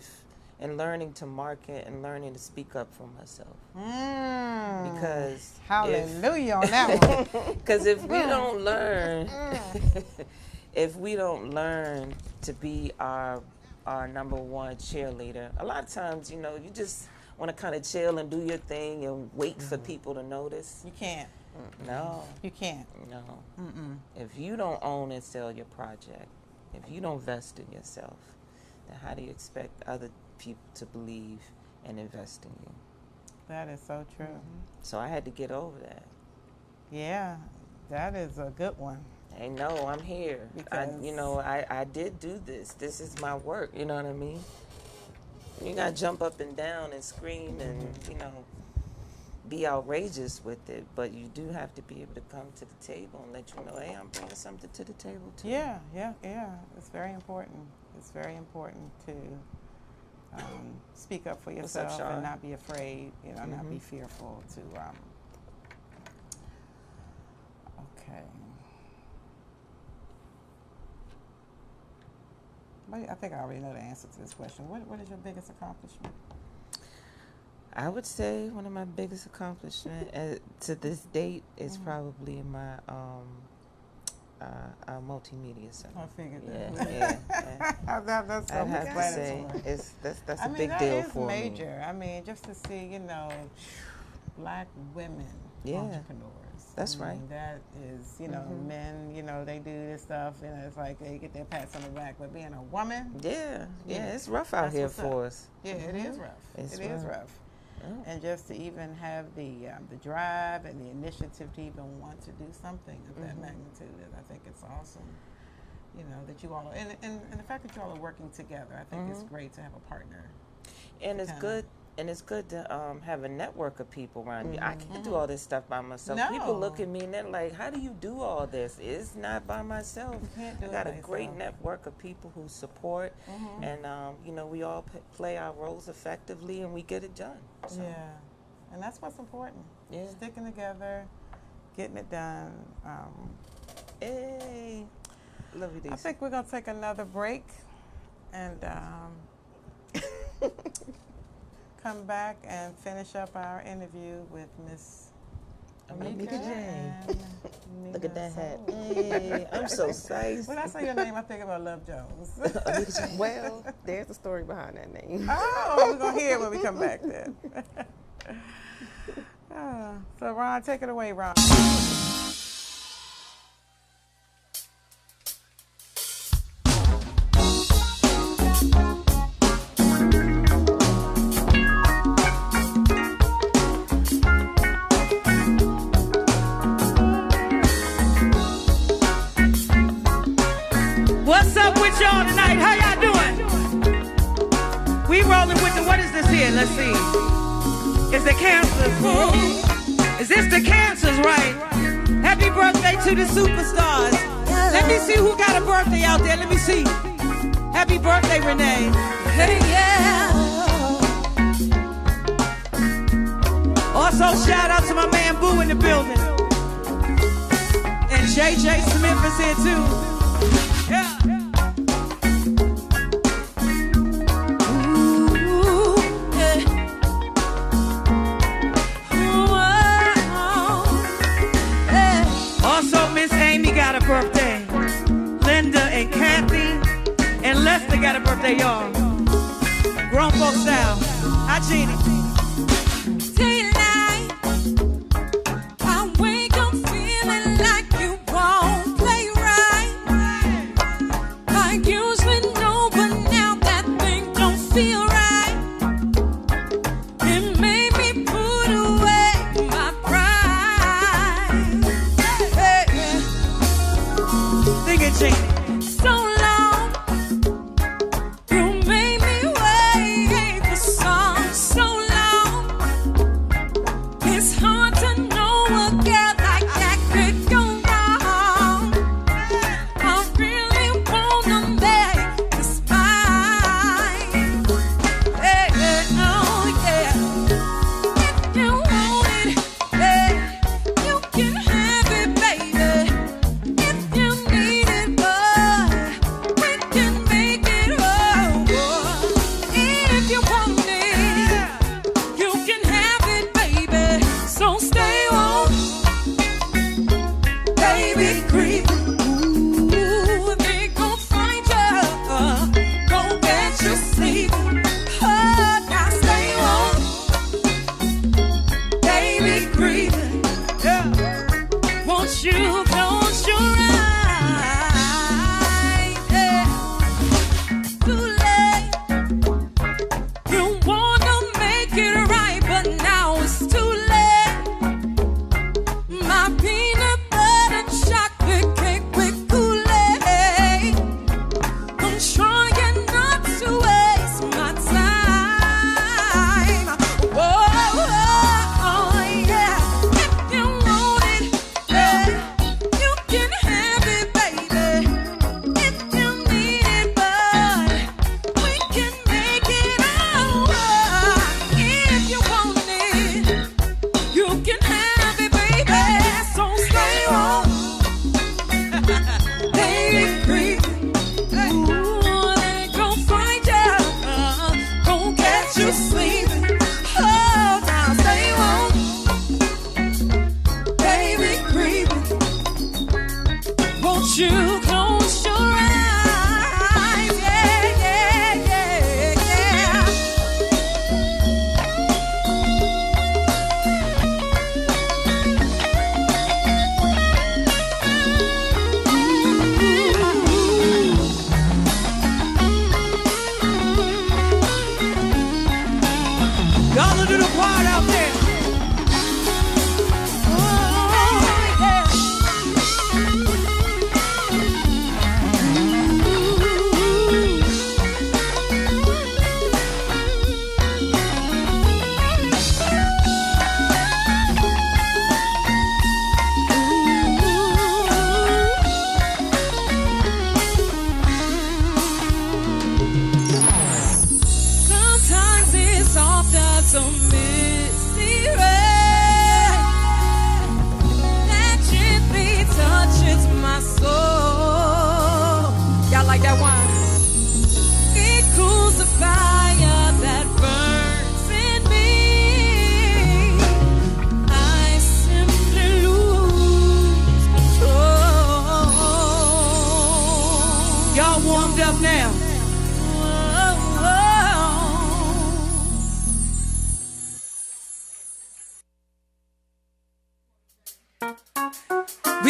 and learning to market and learning to speak up for myself. Because hallelujah on that one. Because if we don't learn, if we don't learn to be our number one cheerleader, a lot of times, you just want to kind of chill and do your thing and wait for people to notice. You can't. No. You can't. No. If you don't own and sell your project, if you don't invest in yourself, then how do you expect other people to believe and invest in you? That is so true. So I had to get over that. Yeah, that is a good one. Hey, no, I'm here. I did do this. This is my work. You know what I mean? You gotta jump up and down and scream and be outrageous with it, but you do have to be able to come to the table and let you know, hey, I'm bringing something to the table too. Yeah. It's very important. It's very important to speak up for yourself. What's up, Sean? And not be afraid. Not be fearful to. Okay. I think I already know the answer to this question. What is your biggest accomplishment? I would say one of my biggest accomplishments to this date is probably my multimedia center. I figured that. Yeah. That's I have to say, that's a big deal for me. That is major. I mean, just to see, Black women entrepreneurs. That's I mean, right. That is, men, they do this stuff, and it's like they get their pats on the back. But being a woman, Yeah, it's rough out That's here what's for up. us. yeah, it is rough. It's It is rough. rough. Oh. And just to even have the drive and the initiative to even want to do something of that magnitude, I think it's awesome. That you all are, and the fact that you all are working together, I think it's great to have a partner. And it's kinda- good. And it's good to have a network of people around you. I can't do all this stuff by myself. No. People look at me and they're like, "How do you do all this?" It's not by myself. You can't do I it got by a great yourself. network of people who support, and we all play our roles effectively, and we get it done. So, Yeah, and that's what's important. Yeah. Sticking together, getting it done. Hey, love you, I these. think we're gonna take another break, and come back and finish up our interview with Miss Mika Jane. and Look at that hat. Hey, I'm so excited. When I say your name, I think about Love Jones. Well, there's a story behind that name. Oh, we're gonna hear it when we come back then. So Ron, take it away, Ron. What's up with y'all tonight? How y'all doing? We rolling with the, what is this here? Let's see. It's the cancers. Is this the cancers, right? Happy birthday to the superstars. Let me see who got a birthday out there. Let me see. Happy birthday, Renee. Hey, yeah. Also, shout out to my man Boo in the building. And JJ Smith is here too. Yeah. Ooh, yeah. Whoa, yeah. Also, Miss Amy got a birthday. Linda and Kathy and Lester got a birthday, y'all. Grown folk style. Hi, Jeannie.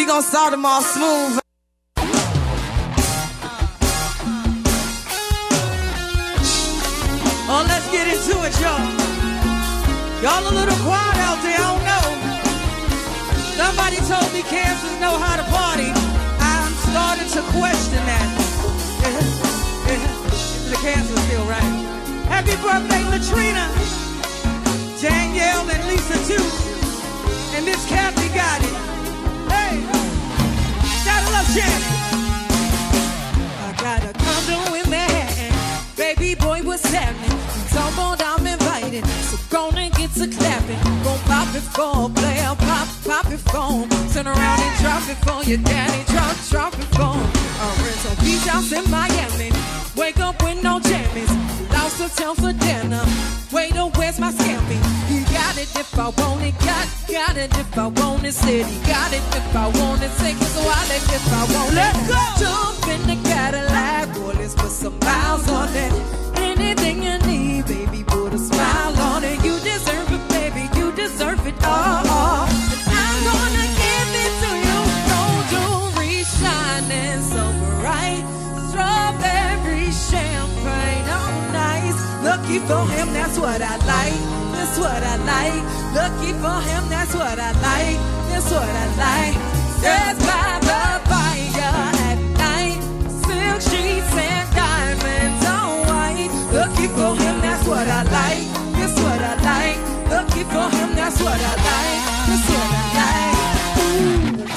We gon' start them all smooth. Oh, let's get into it, y'all. Y'all a little quiet out there, I don't know. Somebody told me Kansas know how to party. I'm starting to question that. The Kansas feel right. Happy birthday, Latrina, Danielle, and Lisa too. And Miss Kathy got it. Hey, gotta love Janet. I got a condo in Manhattan. Baby boy, what's happening? Talk on, I'm invited. So gonna get to clapping. Gon' pop it for a player, pop it for him. Turn around and drop it for your daddy. Drop it for him. A rental beach house in Miami. Wake up with no jammies. Lost the town for dinner. Waiter, where's my scampi? He got it if I want it. Got it if I want it. Said he got it if I want it. Take it so I let if I want it. Let's go! Jump in the Cadillac. Boy, let's put some miles on it. Anything you need, baby, put a smile on it. You deserve it, baby. You deserve it all. And I'm gonna give it to you. Gold jewelry shining so bright. Strawberry champagne, all nice. Lucky for him, that's what I like. That's what I like. Lucky for him, that's what I like. That's what I like. There's by the fire at night. Silk sheets and diamonds on white. Lucky for him, that's what I like. That's what I like. Lucky for him, that's what I like. That's what I like.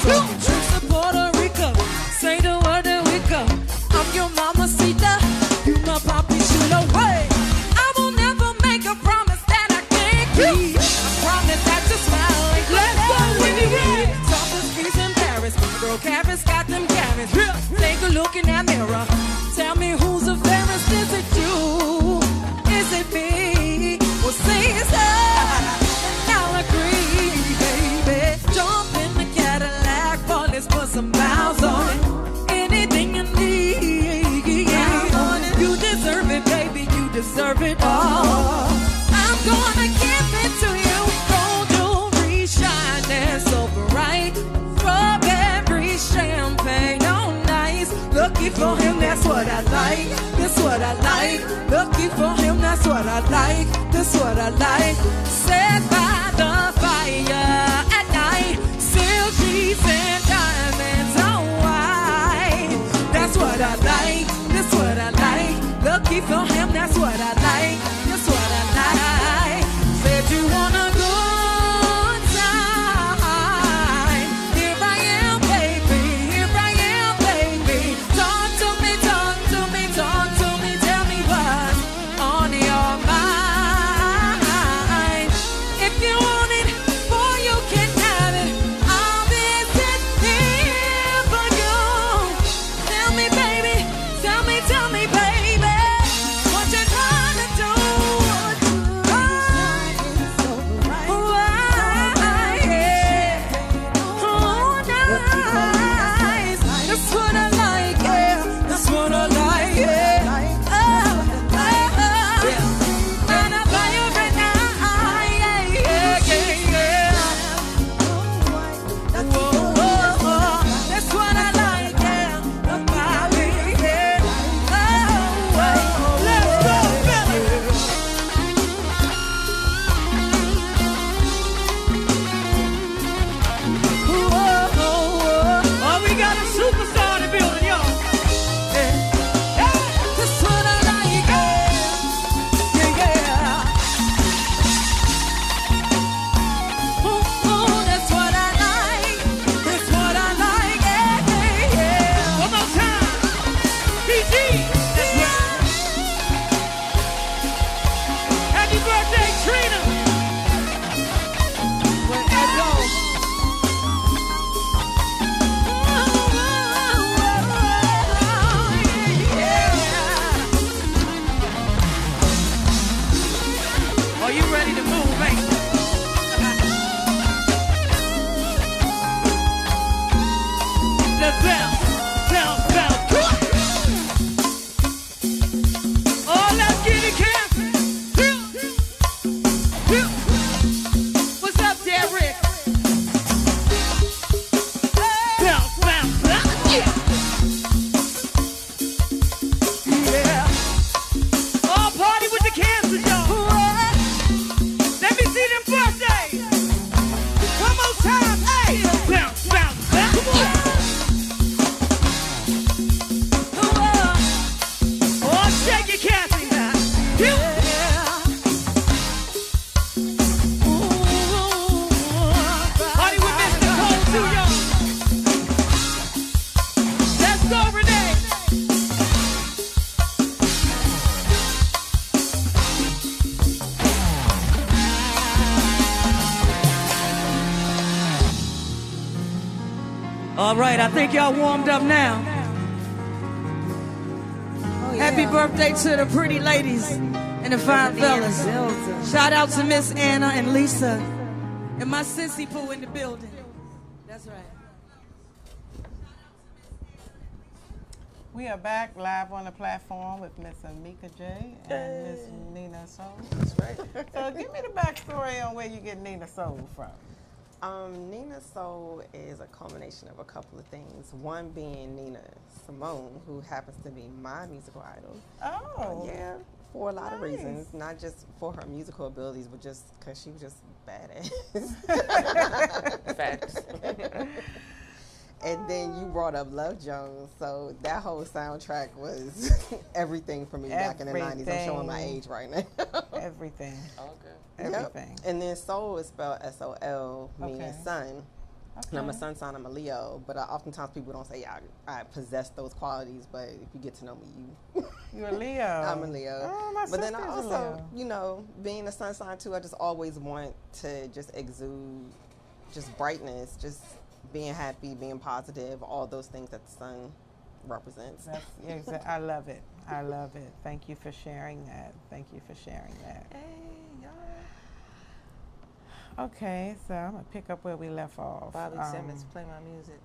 Talking trips to Puerto Rico. Say the word and we go. I'm your mamacita, you my papi chulo. Way. I will never make a promise that I can't keep. I promise that you smile like let's go when you ready. Talk the streets in Paris, girl Cabins got them cabins. Take a look in that mirror. Tell me who's the fairest? Is it you? Is it me? Well, say it's her. I'll agree, baby. Jump in the Cadillac, boy, let's put some miles on it. Anything you need, you deserve it, baby. You deserve it all. I'm gonna give it to you. Gold jewelry shining so bright. Strawberry champagne, all nice. Lucky for him, that's what I like. That's what I like. Lucky for him, that's what I like. That's what I like. Set by the fire at night. Silk sheets and diamonds on white. That's what I like. That's what I like. Lucky for him, that's what I like. That's what I like. Said you want a good time. Here I am, baby. Here I am, baby. Talk to me, talk to me, talk to me. Tell me what's on your mind. If you want it, boy, you can too, y'all. Let's go, Renee. All right, I think y'all warmed up now. Happy birthday to the pretty ladies and the fine fellas. Shout out to Miss Anna and Lisa and my sissy poo in the building. That's right. We are back live on the platform with Miss Amika J and Miss Nina Soul. That's right. So give me the backstory on where you get Nina Soul from. Nina Soul is a culmination of a couple of things. One being Nina Simone, who happens to be my musical idol. Oh. Yeah, for a lot of reasons. Not just for her musical abilities, but just because she was just badass. Facts. And then you brought up Love Jones, so that whole soundtrack was everything for me back in the 90s. I'm showing my age right now. Everything. Okay. Everything. Yep. And then Soul is spelled S-O-L, meaning Okay. sun. Okay. And I'm a sun sign, I'm a Leo, but oftentimes people don't say I possess those qualities, but if you get to know me, You're a Leo. I'm a Leo. Oh, my But then I sister's a also, Leo. you know, being a sun sign too, I just always want to just exude just brightness, just being happy, being positive, all those things that the sun represents. That's I love it. I love it. Thank you for sharing that. Thank you for sharing that. Hey, y'all. Okay, so I'm going to pick up where we left off. Bobby Simmons, play my music.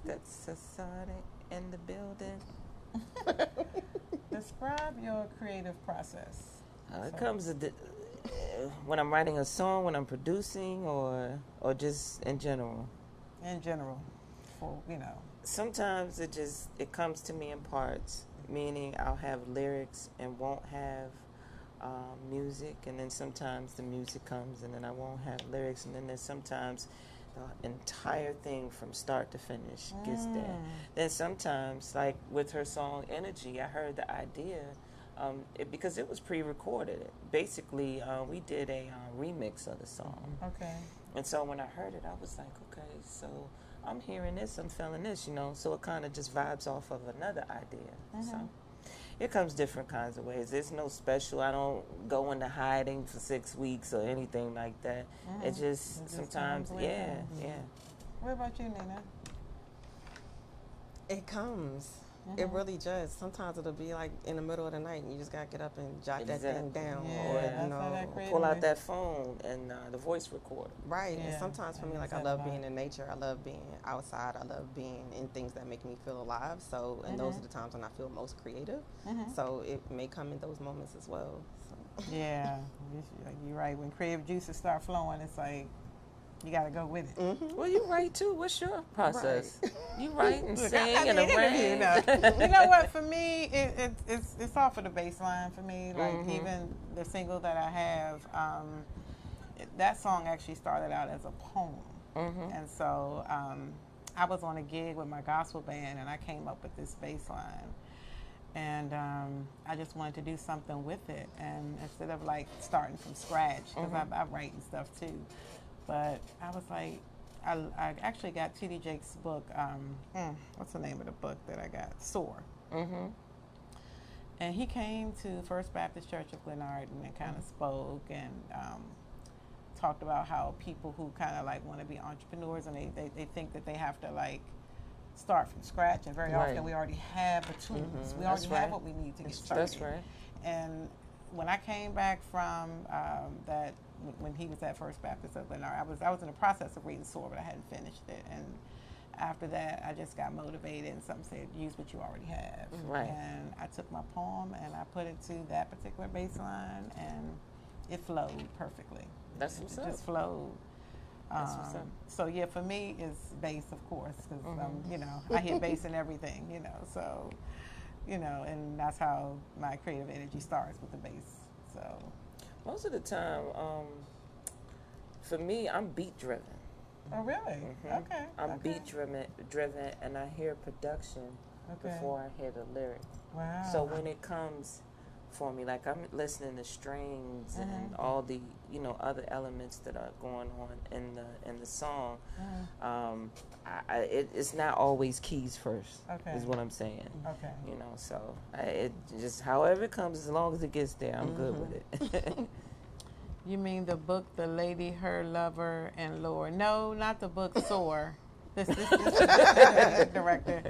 That's Sonic in the building. Describe your creative process. It comes when I'm writing a song, when I'm producing, or just in general. In general, for, you know. Sometimes it comes to me in parts, meaning I'll have lyrics and won't have music, and then sometimes the music comes and then I won't have lyrics, and then there's sometimes the entire thing from start to finish gets there. Then sometimes, like with her song Energy, I heard the idea because it was pre-recorded. Basically, we did a remix of the song. Okay. And so when I heard it, I was like, okay, so I'm hearing this, I'm feeling this, you know, so it kind of just vibes off of another idea. So it comes different kinds of ways. There's no special. I don't go into hiding for 6 weeks or anything like that. It just sometimes, yeah. What about you, Nina? It comes. It really does. Sometimes it'll be like in the middle of the night and you just got to get up and jot that thing down. Yeah, or, that's you know, how that creative Pull out that phone and the voice recorder. right. Yeah, And sometimes for me, like I love being in nature. I love being outside. I love being in things that make me feel alive. So, and those are the times when I feel most creative. So it may come in those moments as well. So. Yeah, you're right. When creative juices start flowing, it's like you got to go with it. Well, you write too. What's your process? You write and Look, sing I and did interview, arrange. you know what? For me, it's off of the bass line for me. Like even the single that I have, that song actually started out as a poem, and so I was on a gig with my gospel band, and I came up with this bass line. And I just wanted to do something with it, and instead of like starting from scratch, because I write and stuff too. But I was like, I actually got T.D. Jake's book. What's the name of the book that I got? Soar. And he came to First Baptist Church of Glenarden and kind of spoke and talked about how people who kind of like want to be entrepreneurs and they think that they have to like start from scratch, and very often we already have the tools. We already have what we need to get started. That's right. And when I came back from that, when he was at First Baptist of Glenarden, I was in the process of reading Soar, but I hadn't finished it. And after that, I just got motivated, and some said, use what you already have. Right. And I took my poem and I put it to that particular bass line, and it flowed perfectly. That's what's it up. just flowed. That's what's up. So yeah, for me, it's bass, of course, because you know, I hit bass in everything, you know. So, you know, and that's how my creative energy starts, with the bass. So Most of the time, for me, I'm beat driven. oh really? Okay. I'm okay. beat driven, and I hear production before I hear the lyric. Wow. So when it comes for me. Like I'm listening to strings and all the other elements that are going on in the song. It's not always keys first. Okay. Is what I'm saying. Okay. So it just however it comes, as long as it gets there, I'm good with it. You mean the book, The Lady, Her Lover, and Lord? No, not the book, Soar. This director.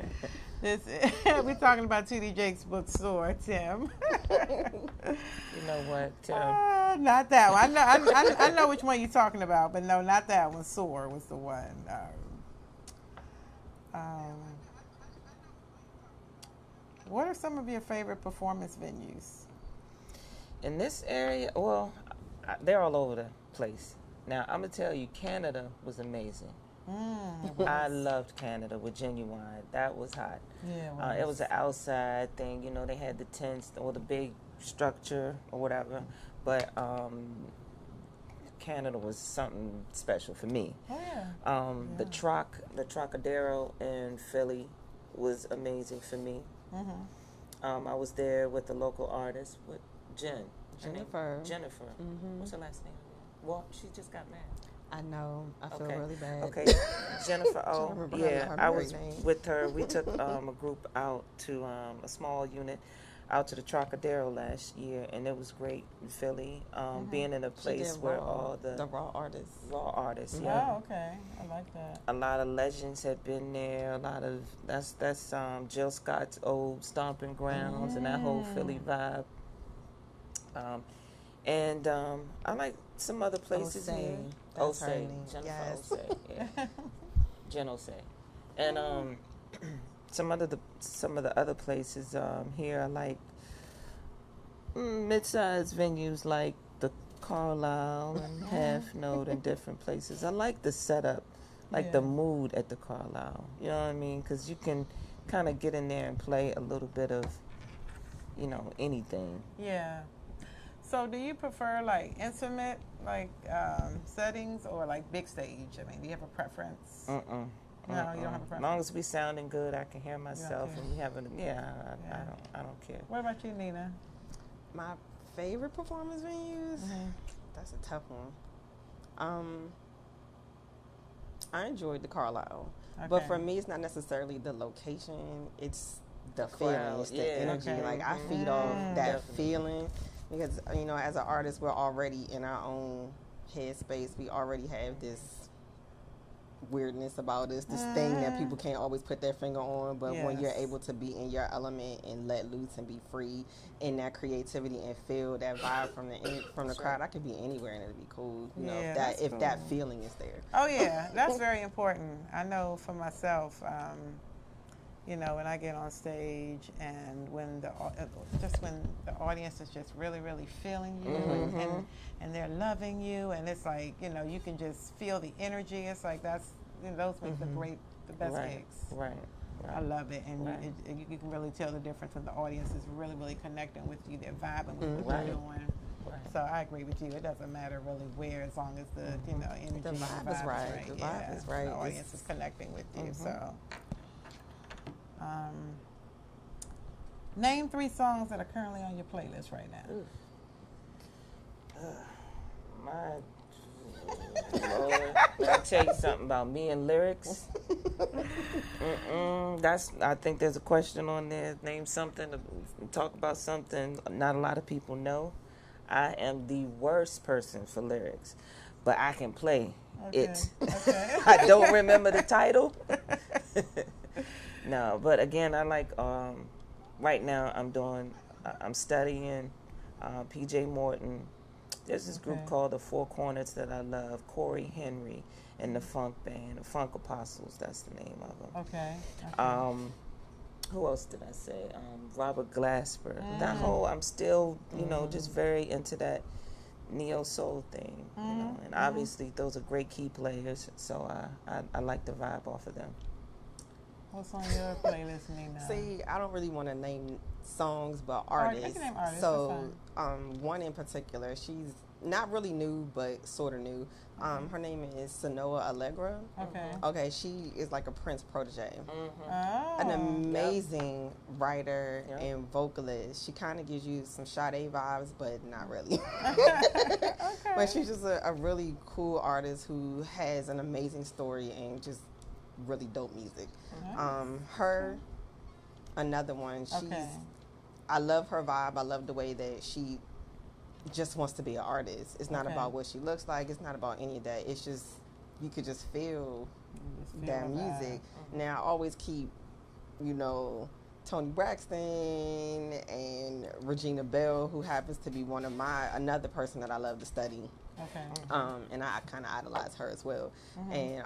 We're talking about T.D. Jakes' book, Soar, Tim. You know what, Tim? Not that one. I know which one you're talking about, but no, not that one. Soar was the one. What are some of your favorite performance venues? In this area, well, they're all over the place. Now, I'm going to tell you, Canada was amazing. I loved Canada with Genuine. That was hot. Yeah, it was an outside thing. They had the tents or the big structure or whatever. But Canada was something special for me. Oh, yeah. The Trocadero in Philly was amazing for me. I was there with the local artist, with Jennifer. What's her last name? Well, she just got married. I know. I feel really bad. Okay, Jennifer. Oh, yeah. I was with her. We took a group out to a small unit out to the Trocadero last year, and it was great in Philly. Being in a place where all the raw artists. Yeah. Oh, okay. I like that. A lot of legends had been there. A lot of that's Jill Scott's old stomping grounds and that whole Philly vibe. And I like some other places here. Osei, Jennifer Osei, yeah. Jen Osei, and some of the other places here. I like mid-sized venues like the Carlisle and Half Note and different places. I like the setup, like the mood at the Carlisle. You know what I mean? Because you can kind of get in there and play a little bit of, anything. Yeah. So do you prefer like intimate settings or like big stage? I mean, do you have a preference? No, you don't have a preference. As long as we sounding good, I can hear myself and we having I don't care. What about you, Nina? My favorite performance venues? That's a tough one. I enjoyed the Carlisle. But for me it's not necessarily the location, it's the feeling, it's the energy. Like I feed off that feeling. Because, as an artist, we're already in our own headspace. We already have this weirdness about us, this thing that people can't always put their finger on. But when you're able to be in your element and let loose and be free in that creativity and feel that vibe from the crowd, I could be anywhere and it'd be cool. If that feeling is there. Oh yeah, that's very important. I know for myself. When I get on stage and when the audience is just really, really feeling you and they're loving you, and it's like, you can just feel the energy. It's like those make the best gigs. Right. I love it, and you can really tell the difference when the audience is really, really connecting with you. They're vibing with what you're doing. Right. So I agree with you. It doesn't matter really where, as long as the energy, the vibe is right. The vibe is right. The audience is connecting with you. So. Name 3 songs that are currently on your playlist right My Lord, let me tell you something about me and lyrics. I think there's a question on there. Name something, talk about something not a lot of people know. I am the worst person for lyrics, but I can play it. Okay. I don't remember the title. No, but again, I like, right now I'm studying P.J. Morton. There's this group called the Four Corners that I love, Corey Henry and the Funk Band, the Funk Apostles, that's the name of them. Okay. Who else did I say? Robert Glasper. That whole, I'm still, just very into that neo-soul thing, and obviously those are great key players, so I like the vibe off of them. What's on your playlist, Nina? See, I don't really want to name songs, but artists. You can name artists. So, one in particular, she's not really new, but sort of new. Her name is Sanoa Allegra. Okay. Okay, she is like a Prince protege. Oh. An amazing writer and vocalist. She kind of gives you some Sade vibes, but not really. Okay. But she's just a really cool artist who has an amazing story and just really dope music. Her, another one. I love her vibe. I love the way that she just wants to be an artist. It's not about what she looks like. It's not about any of that. It's just, you could just feel that music. Now, I always keep, Tony Braxton and Regina Bell, who happens to be another person that I love to study. Okay. And I kind of idolize her as well. And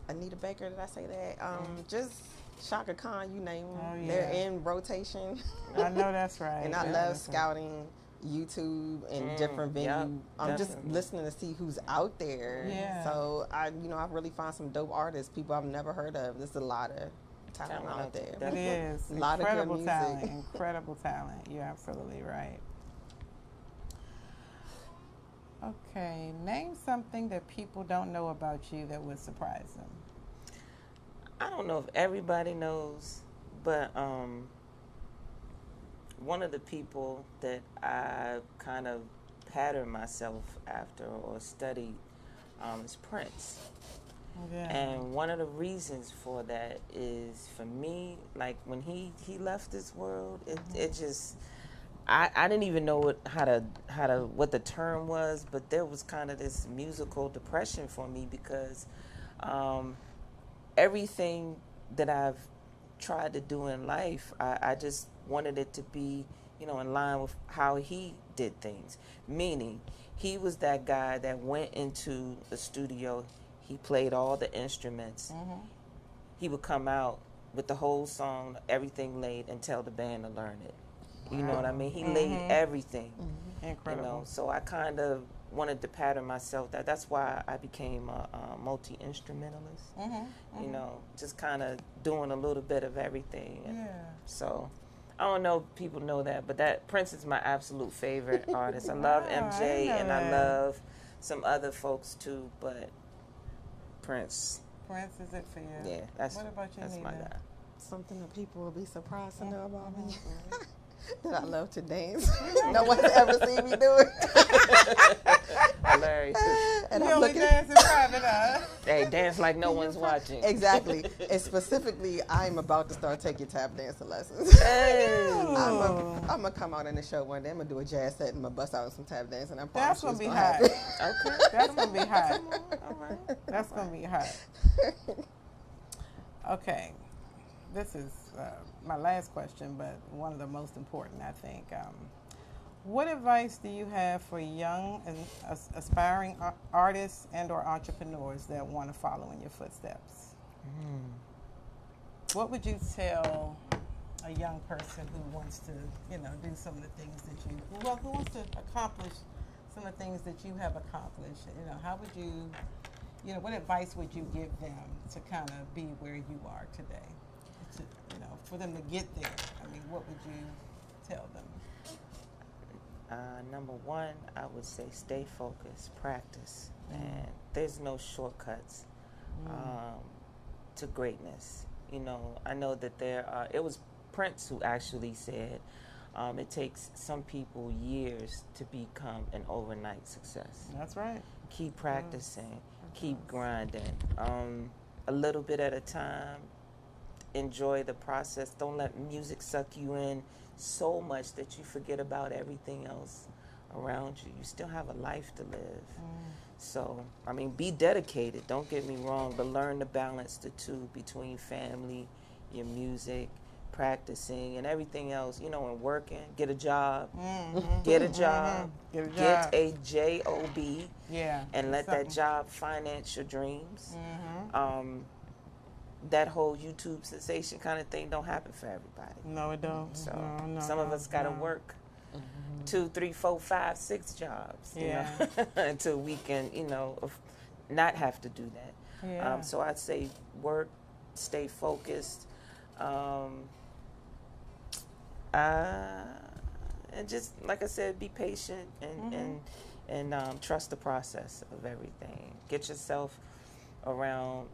Anita Baker, did I say that? Just Shaka Khan, you name them. Oh, yeah. They're in rotation. I know that's right. And I love scouting YouTube and different venues. I'm just listening to see who's out there. Yeah. So I really find some dope artists, people I've never heard of. There's a lot of talent out there. It is. A lot incredible of good talent. music. Incredible talent. You're absolutely right. Okay. Name something that people don't know about you that would surprise them. I don't know if everybody knows, but one of the people that I kind of patterned myself after or studied is Prince. Yeah. And one of the reasons for that is, for me, like when he left this world, it just, I didn't even know what the term was, but there was kind of this musical depression for me because everything that I've tried to do in life, I just wanted it to be, in line with how he did things. Meaning, he was that guy that went into the studio, he played all the instruments, he would come out with the whole song, everything laid, and tell the band to learn it. You know what I mean? He laid everything. Incredible. So I kind of wanted to pattern myself. That's why I became a multi-instrumentalist. Just kind of doing a little bit of everything. So I don't know if people know that, but that Prince is my absolute favorite artist. I love MJ and I love some other folks too, but Prince. Prince is it for you? Yeah, what about you, that's Nina? my guy. Something that people will be surprised to know about me. That I love to dance. No one's ever seen me do it. Hilarious. And You I'm only looking dance in private, huh? Hey, dance like no one's watching. Exactly. And specifically, I'm about to start taking tap dancing lessons. Hey. I'm going to come out in the show one day. I'm going to do a jazz set and I'm going to bust out some tap dancing. I That's promise going to be you it's hot. gonna happen. Okay. That's going to be hot. All right. That's going to be hot. Okay. This is my last question, but one of the most important, I think. What advice do you have for young and aspiring artists and or entrepreneurs that want to follow in your footsteps? What would you tell a young person who wants to, do some of the things that who wants to accomplish some of the things that you have accomplished? How would you, what advice would you give them to kind of be where you are today? For them to get there, what would you tell them? Number one, I would say stay focused, practice, and there's no shortcuts to greatness. I know that it was Prince who actually said it takes some people years to become an overnight success. That's right. Keep practicing, keep grinding, a little bit at a time. Enjoy the process. Don't let music suck you in so much that you forget about everything else around you. You still have a life to live. So, be dedicated, don't get me wrong, but learn to balance the two between family, your music, practicing, and everything else, and working. Get a job. Get a job. Get a job. Yeah. And let that job finance your dreams. That whole YouTube sensation kind of thing don't happen for everybody. No, it don't. So no, some of us got to work 2, 3, 4, 5, 6 jobs, until we can, not have to do that. Yeah. So I'd say work, stay focused. and just like I said, be patient and trust the process of everything. Get yourself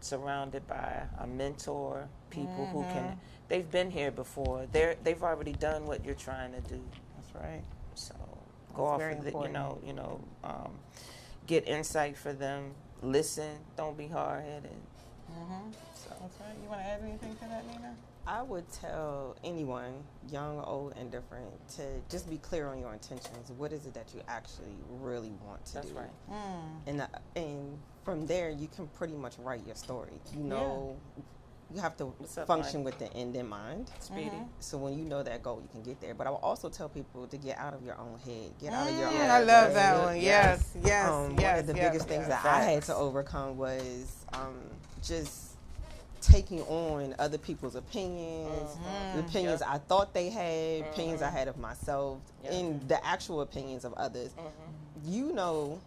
surrounded by a mentor, people who can. They've been here before. They've already done what you're trying to do. That's right. So go off of it. Get insight for them. Listen. Don't be hard-headed. So. That's right. You want to add anything to that, Nina? I would tell anyone, young, old, indifferent, to just be clear on your intentions. What is it that you actually really want to do? That's right. And from there, you can pretty much write your story. You have to function with the end in mind. Speedy. So when you know that goal, you can get there. But I will also tell people to get out of your own head. Get out of your own I love way. that one. Yes. One of the biggest things that I had to overcome was just taking on other people's opinions, the opinions I thought they had, opinions I had of myself, and the actual opinions of others. You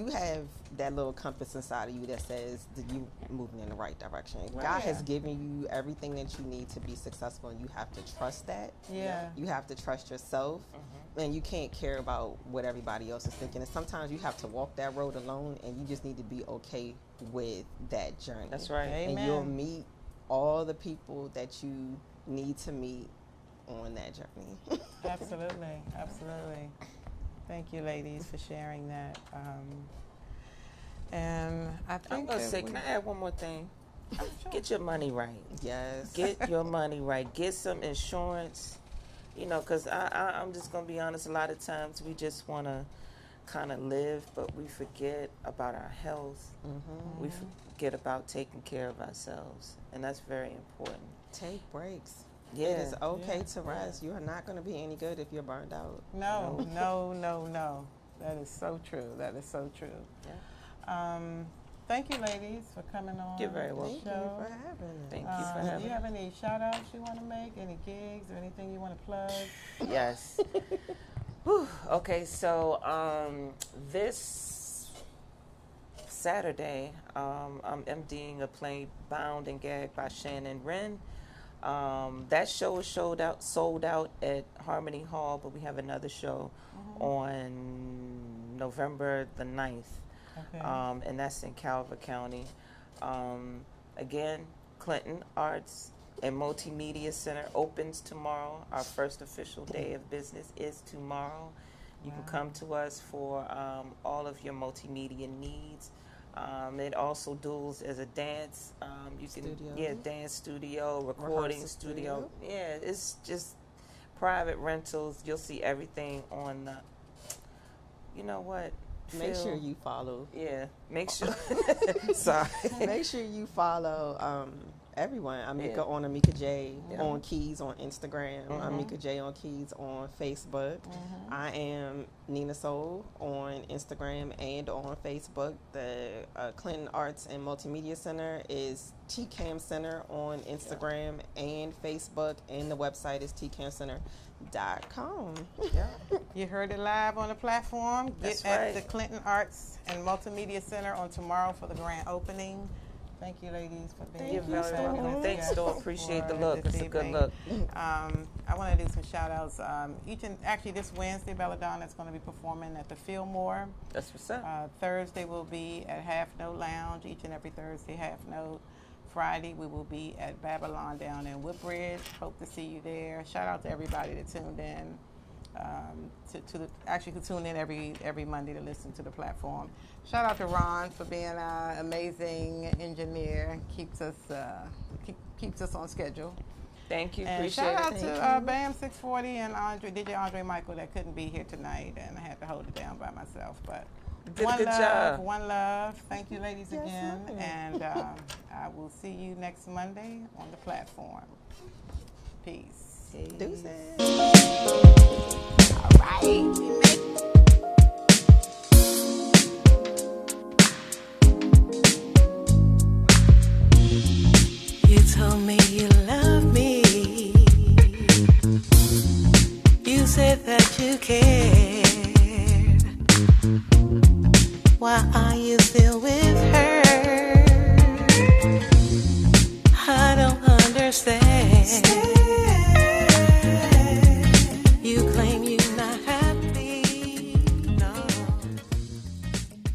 have that little compass inside of you that says that you moving in the right direction. God has given you everything that you need to be successful, and you have to trust that. You have to trust yourself, and you can't care about what everybody else is thinking. And sometimes you have to walk that road alone, and you just need to be okay with that journey. That's right. Amen. And you'll meet all the people that you need to meet on that journey. Absolutely. Thank you, ladies, for sharing that. And I think I'm going to say, can I add one more thing? Sure. Get your money right. Yes. Get your money right. Get some insurance. Because I'm just going to be honest, a lot of times we just want to kind of live, but we forget about our health. We forget about taking care of ourselves. And that's very important. Take breaks. Yeah. It is okay to rest. You are not going to be any good if you're burned out. No. That is so true. Yeah. Thank you, ladies, for coming on. You're very welcome. Thank you for having me. Thank you for having Do you have any shout-outs you want to make? Any gigs or anything you want to plug? Yes. Okay, so this Saturday, I'm emceeing a play Bound and Gagged by Shannon Wren. That show is sold out at Harmony Hall, but we have another show on November the 9th. Okay. And that's in Calvert County. Again, Clinton Arts and Multimedia Center opens tomorrow. Our first official day of business is tomorrow. You can come to us for all of your multimedia needs. It also duels as a dance. Dance studio, recording studio. Yeah, it's just private rentals. You'll see everything on the. You know what? Make sure you follow. Yeah, make sure. Sorry. Make sure you follow everyone. Amika on Amika J on Keys on Instagram. Amika J on Keys on Facebook. I am Nina Soul on Instagram and on Facebook. The Clinton Arts and Multimedia Center is TCAM Center on Instagram and Facebook, and the website is tcamcenter.com. Yeah. You heard it live on the platform. That's Get at right. the Clinton Arts and Multimedia Center on tomorrow for the grand opening. Thank you, ladies, for being You're very welcome. Thanks, Storm. Appreciate the look. this It's a good evening. look. I want to do some shout-outs. Actually, this Wednesday, belaDona is going to be performing at the Fillmore. That's what's up. Thursday will be at Half Note Lounge, each and every Thursday, Half Note. Friday, we will be at Babylon down in Woodbridge. Hope to see you there. Shout out to everybody that tuned in. Who tune in every Monday to listen to the platform. Shout out to Ron for being an amazing engineer. Keeps us on schedule. Thank you. And Appreciate shout it. out to BAM640 and DJ Andre Mykal that couldn't be here tonight, and I had to hold it down by myself. But Did a good job. one love. Thank you, ladies, Yes, again, ma'am. and I will see you next Monday on the platform. Peace. Deuces. All right. You told me you love me. You said that you cared. Why are you still with her? I don't understand.